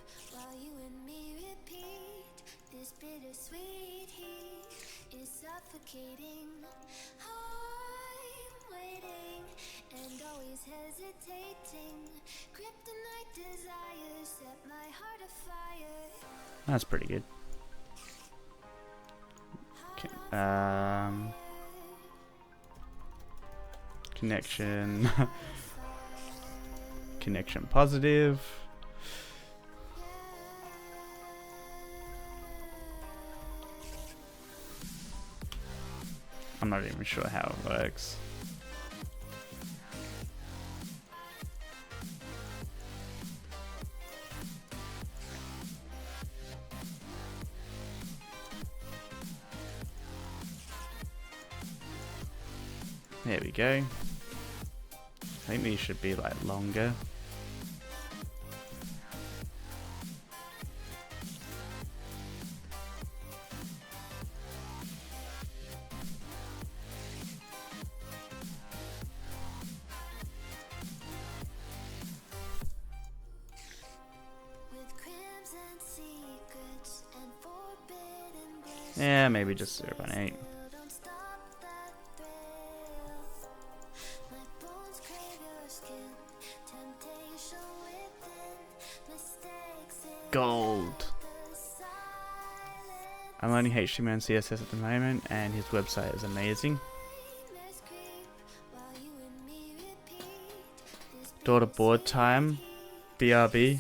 That's pretty good. Okay. Connection. Connection positive. I'm not even sure how it works. There we go. I think these should be like longer. Yeah, maybe just 0.8. Gold. I'm learning HTML and CSS at the moment, and his website is amazing. Daughter board time. BRB.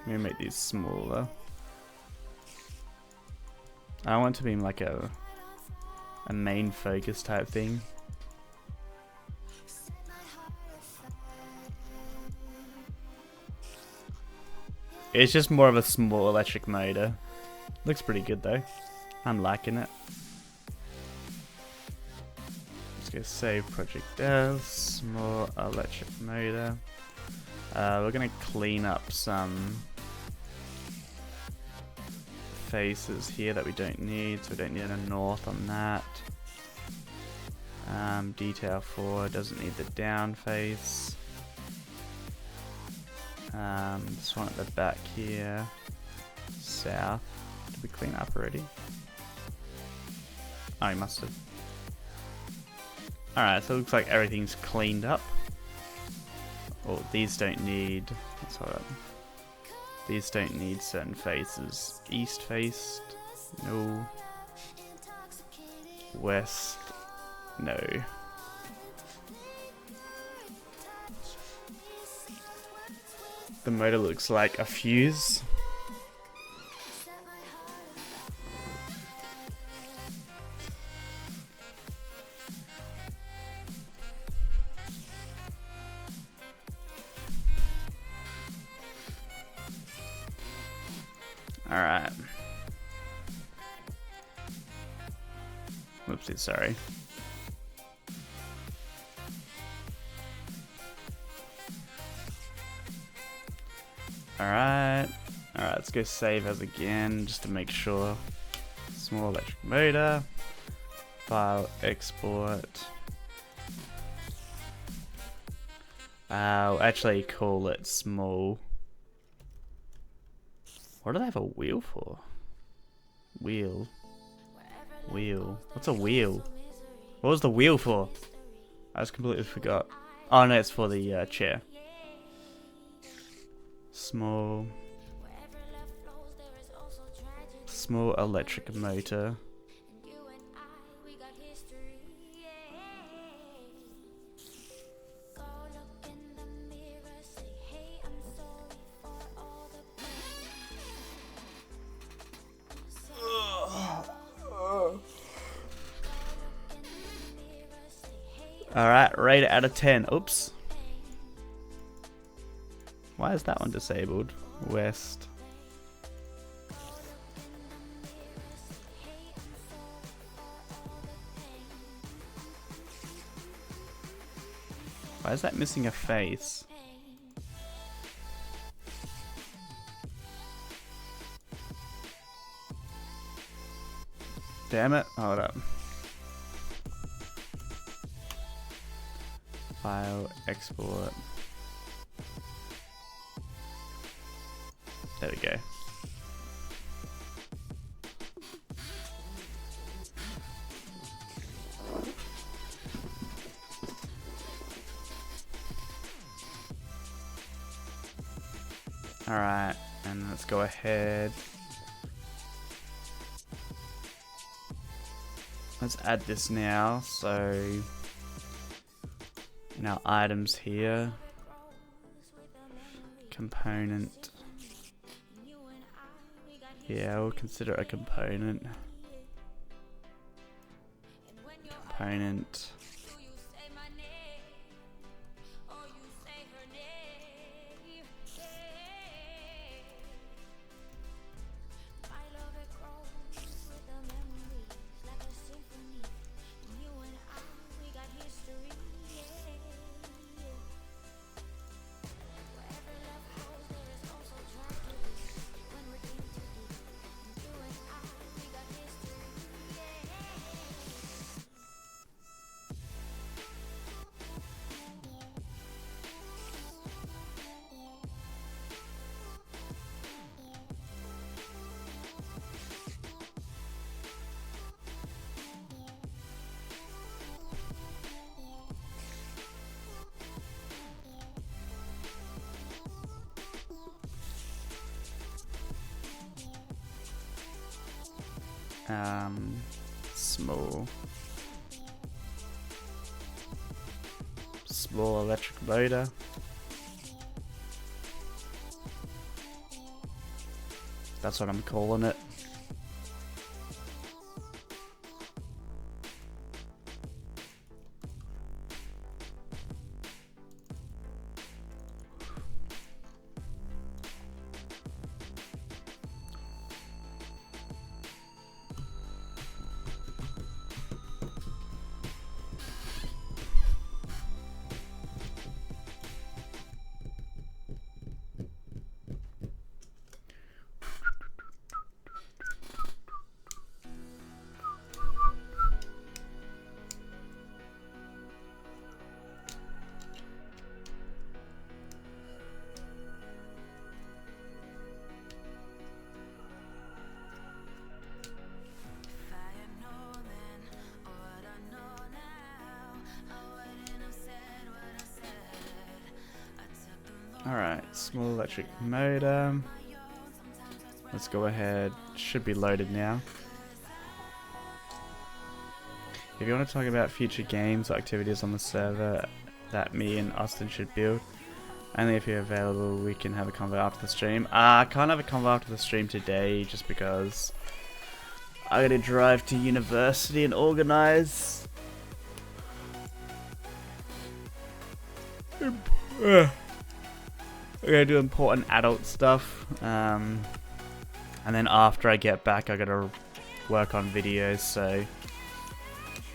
I'm gonna make these smaller. I want it to be like a main focus type thing. It's just more of a small electric motor. Looks pretty good though. I'm liking it. Let's go save project as small electric motor. We're gonna clean up some faces here that we don't need, so we don't need a north on that. Detail 4 doesn't need the down face. This one at the back here, south. Did we clean up already? Oh, we must have. Alright, so it looks like everything's cleaned up. Oh, these don't need. Let's hold up. These don't need certain faces. East faced, no. West, no. The motor looks like a fuse. Alright. Whoopsie, sorry. Alright. Alright, let's go save as again, just to make sure. Small electric motor. File, export. I'll actually call it small. What do they have a wheel for? Wheel. Wheel. What's a wheel? What was the wheel for? I just completely forgot. Oh no, it's for the chair. Small. Small electric motor. Alright, rate it out of 10. Oops. Why is that one disabled? West. Why is that missing a face? Damn it. Hold up. File, export. There we go. Alright, and let's go ahead. Let's add this now, so in our items here, component. Yeah, we'll consider it a component. Component. Small electric motor. That's what I'm calling it. Alright, small electric motor. Let's go ahead. Should be loaded now. If you want to talk about future games or activities on the server that me and Austin should build, only if you're available, we can have a convo after the stream. I can't have a convo after the stream today just because I gotta drive to university and organize. We're gonna do important adult stuff, and then after I get back I gotta work on videos, so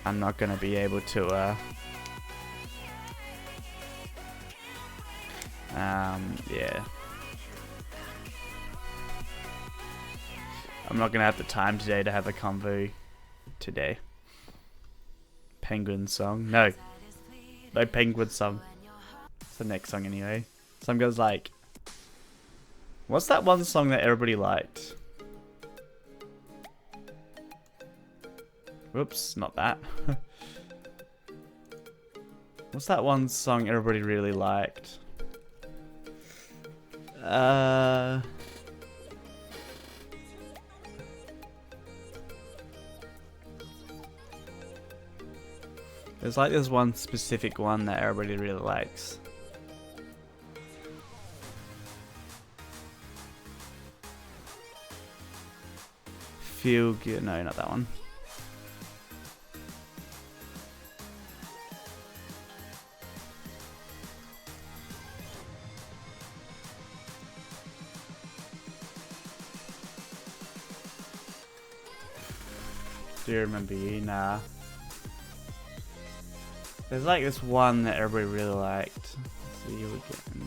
I'm not gonna be able to yeah, I'm not gonna have the time today to have a convo today. Penguin song? No penguin song. It's the next song anyway. Some goes like, what's that one song that everybody liked? Whoops, not that. What's that one song everybody really liked? There's like this one specific one that everybody really likes. Feel good. No, not that one. Do you remember you? Nah. There's like this one that everybody really liked. See you again.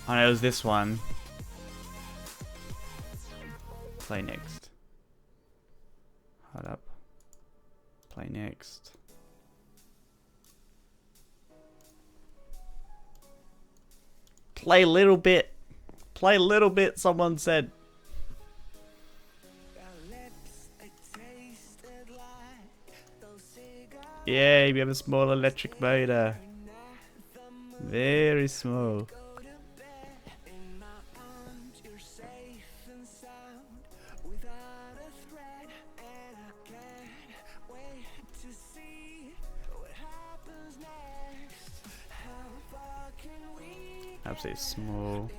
Oh no, it was this one. Play next. Hold up. Play next. Play a little bit. Play a little bit, someone said. Yeah, we have a small electric motor. Very small. Absolutely small.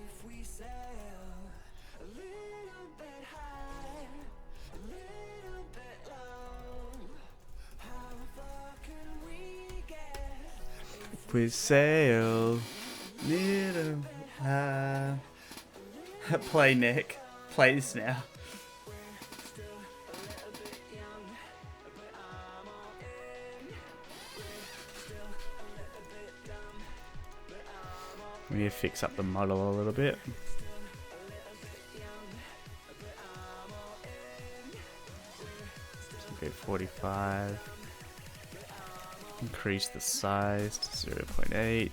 If we sail little high. Play Nick. Play this now. We need to fix up the model a little bit. So go 45. Increase the size to 0.8.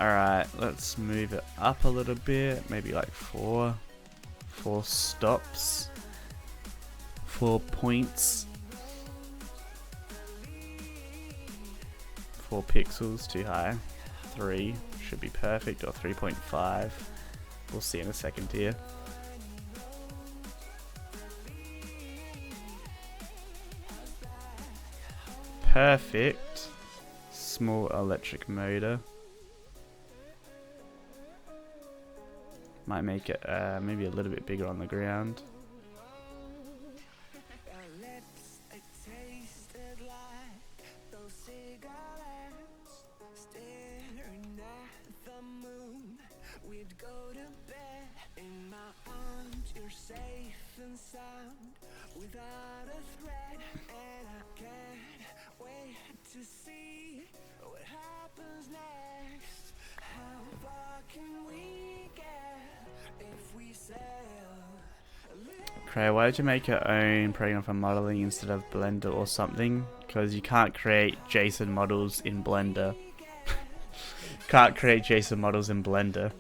Alright, let's move it up a little bit. Maybe like four stops. 4 points. 4 pixels, too high. 3 should be perfect, or 3.5. We'll see in a second here. Perfect. Small electric motor. Might make it maybe a little bit bigger on the ground. Cray, why did you make your own program for modeling instead of Blender or something? Because you can't create JSON models in Blender. Can't create JSON models in Blender.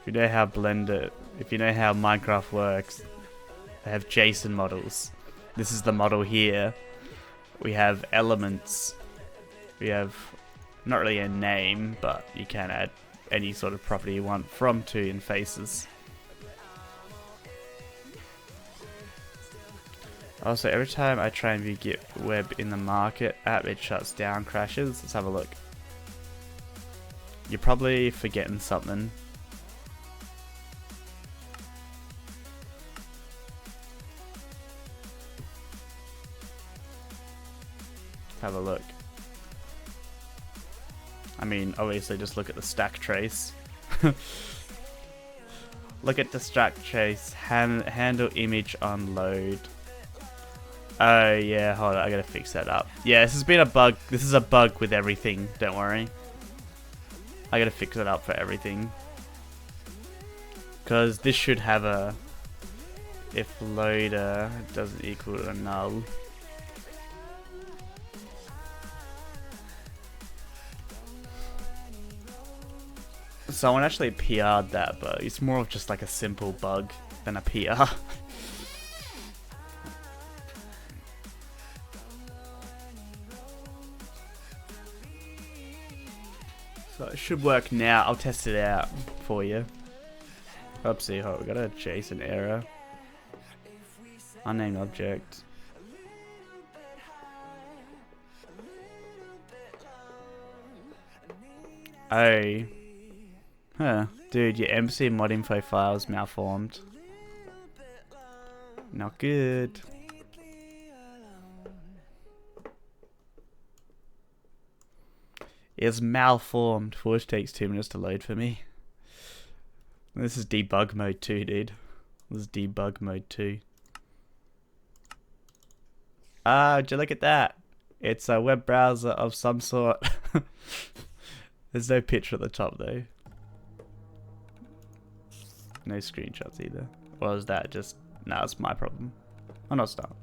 If you know how Minecraft works, they have JSON models. This is the model here. We have elements. We have not really a name, but you can add any sort of property you want from, to, in faces. Also, every time I try and view Git web in the market app, it shuts down, crashes. Let's have a look. You're probably forgetting something. Have a look. I mean, obviously just look at the stack trace. Look at the stack trace. Handle image on load. Oh yeah, hold on, I gotta fix that up. Yeah, this has been a bug. This is a bug with everything, don't worry. I gotta fix it up for everything. Because this should have a if loader doesn't equal a null. Someone actually PR'd that, but it's more of just like a simple bug than a PR. So it should work now. I'll test it out for you. Oopsie, hold on, we got a JSON error. Unnamed object. Oh. Huh. Dude, your MC mod info file's malformed. Not good. It's malformed, which takes 2 minutes to load for me. This is debug mode 2, dude. This is debug mode 2. Ah, would you look at that? It's a web browser of some sort. There's no picture at the top though. No screenshots either. Or is that just... Nah, it's my problem. Oh no, it's not.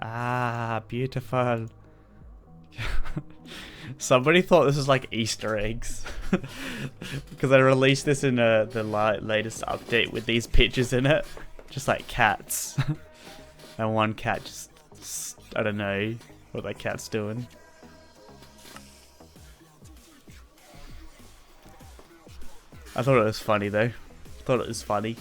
Ah, beautiful. Somebody thought this was like Easter eggs. Because I released this in the latest update with these pictures in it. Just like cats. And one cat just... I don't know what that cat's doing. I thought it was funny though. Thought it was funny.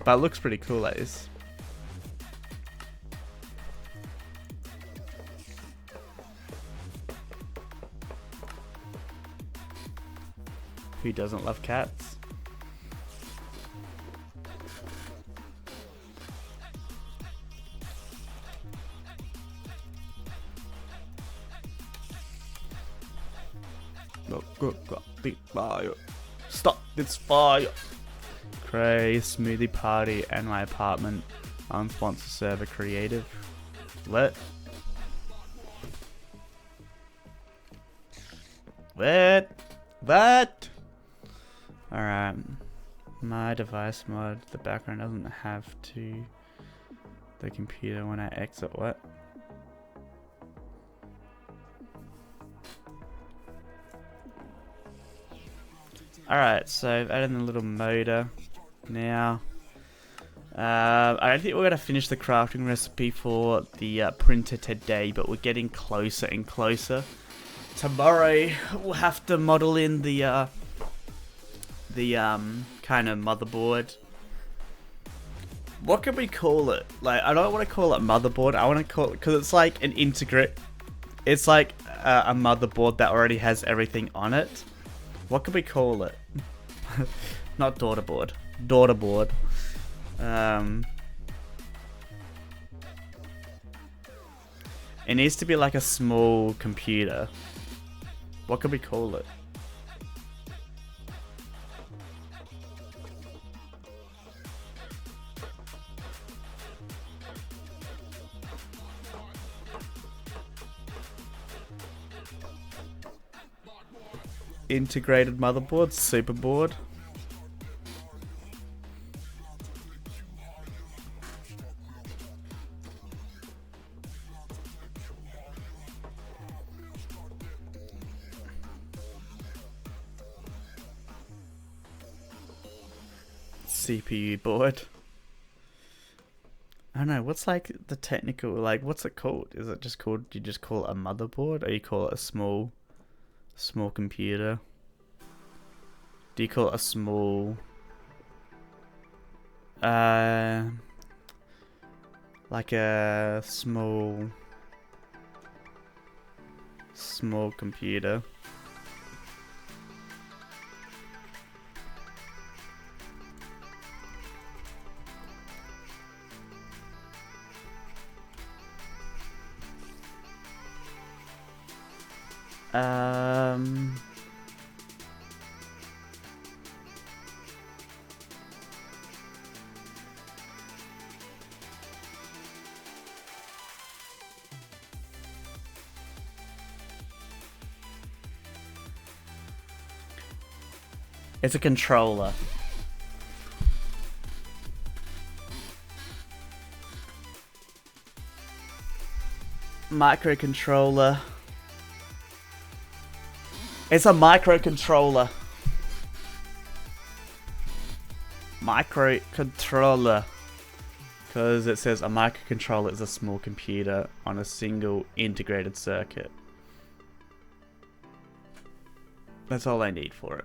But it looks pretty cool, like this. Who doesn't love cats? Stop this fire! Cray, smoothie party, and my apartment. Unsponsored server creative. What? What? Alright. My device mod, the background doesn't have to the computer when I exit. What? Alright, so I've added in a little motor now. I don't think we're going to finish the crafting recipe for the printer today, but we're getting closer and closer. Tomorrow we'll have to model in the kind of motherboard. What can we call it? Like, I don't want to call it motherboard. I want to call it, because it's like an integrate. It's like a motherboard that already has everything on it. What can we call it? Not daughterboard. Daughterboard. It needs to be like a small computer. What could we call it? Integrated motherboard, superboard. CPU board. I don't know, what's like the technical, like what's it called? Is it just called, do you just call it a motherboard, or you call it a small computer? Do you call it a small like a small computer? It's a controller. Microcontroller. It's a microcontroller. Microcontroller. Because it says a microcontroller is a small computer on a single integrated circuit. That's all I need for it.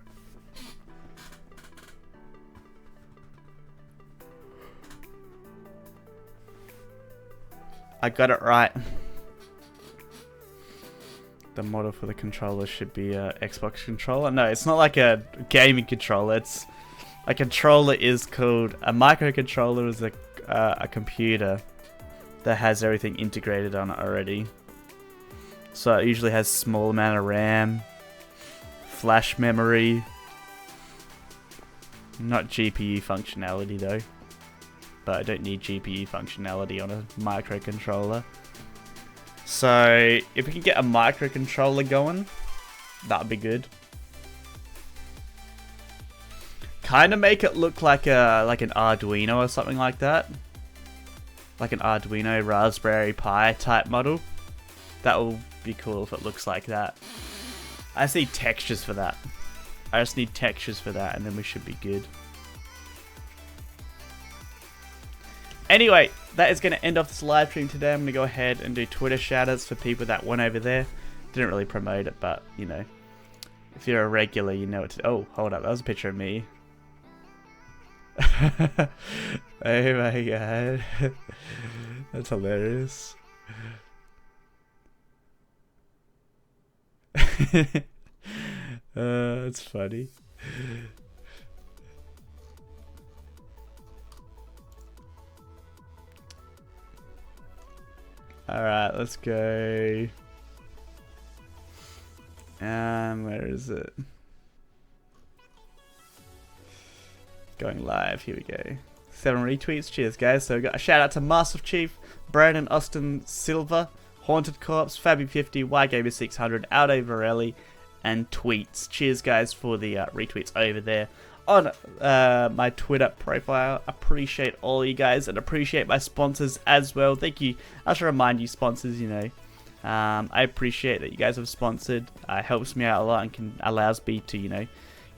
I got it right. The model for the controller should be a Xbox controller. No, it's not like a gaming controller. It's a controller is called a microcontroller. Is a computer that has everything integrated on it already. So it usually has small amount of RAM, flash memory, not GPU functionality though. But I don't need GPU functionality on a microcontroller. So if we can get a microcontroller going, that'd be good. Kind of make it look like an Arduino or something like that. Like an Arduino Raspberry Pi type model. That will be cool if it looks like that. I just need textures for that. I just need textures for that, and then we should be good. Anyway, that is going to end off this live stream today. I'm going to go ahead and do Twitter shoutouts for people that went over there. Didn't really promote it, but, you know, if you're a regular, you know what to... Oh, hold up. That was a picture of me. Oh my god. That's hilarious. That's funny. Alright, let's go. Where is it? Going live, here we go. 7 retweets, cheers guys. So we got a shout out to Master Chief, Brandon Austin Silva, Haunted Corpse, Fabi50, YGamer600, Aldo Varelli, and Tweets. Cheers guys for the retweets over there. on my Twitter profile. Appreciate all you guys and appreciate my sponsors as well. Thank you. I should remind you, sponsors, you know, I appreciate that you guys have sponsored. It helps me out a lot and allows me to, you know,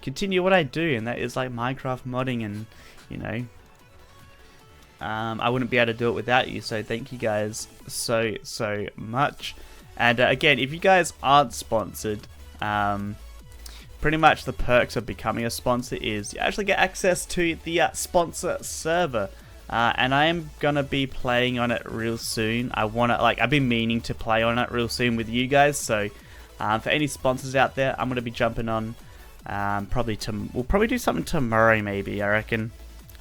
continue what I do, and that is like Minecraft modding, and you know, I wouldn't be able to do it without you. So thank you guys so much. And again, if you guys aren't sponsored, pretty much the perks of becoming a sponsor is you actually get access to the sponsor server. And I am gonna be playing on it real soon. I've been meaning to play on it real soon with you guys. So for any sponsors out there, I'm gonna be jumping on. We'll probably do something tomorrow, maybe, I reckon,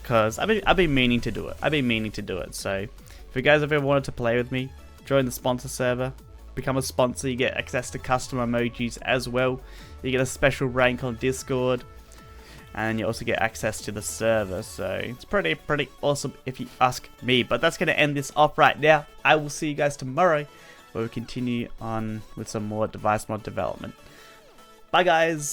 because I've been meaning to do it. So if you guys have ever wanted to play with me, join the sponsor server, become a sponsor. You get access to custom emojis as well. You get a special rank on Discord, and you also get access to the server. So it's pretty awesome if you ask me. But that's gonna end this off right now. I will see you guys tomorrow, where we continue on with some more device mod development. Bye guys.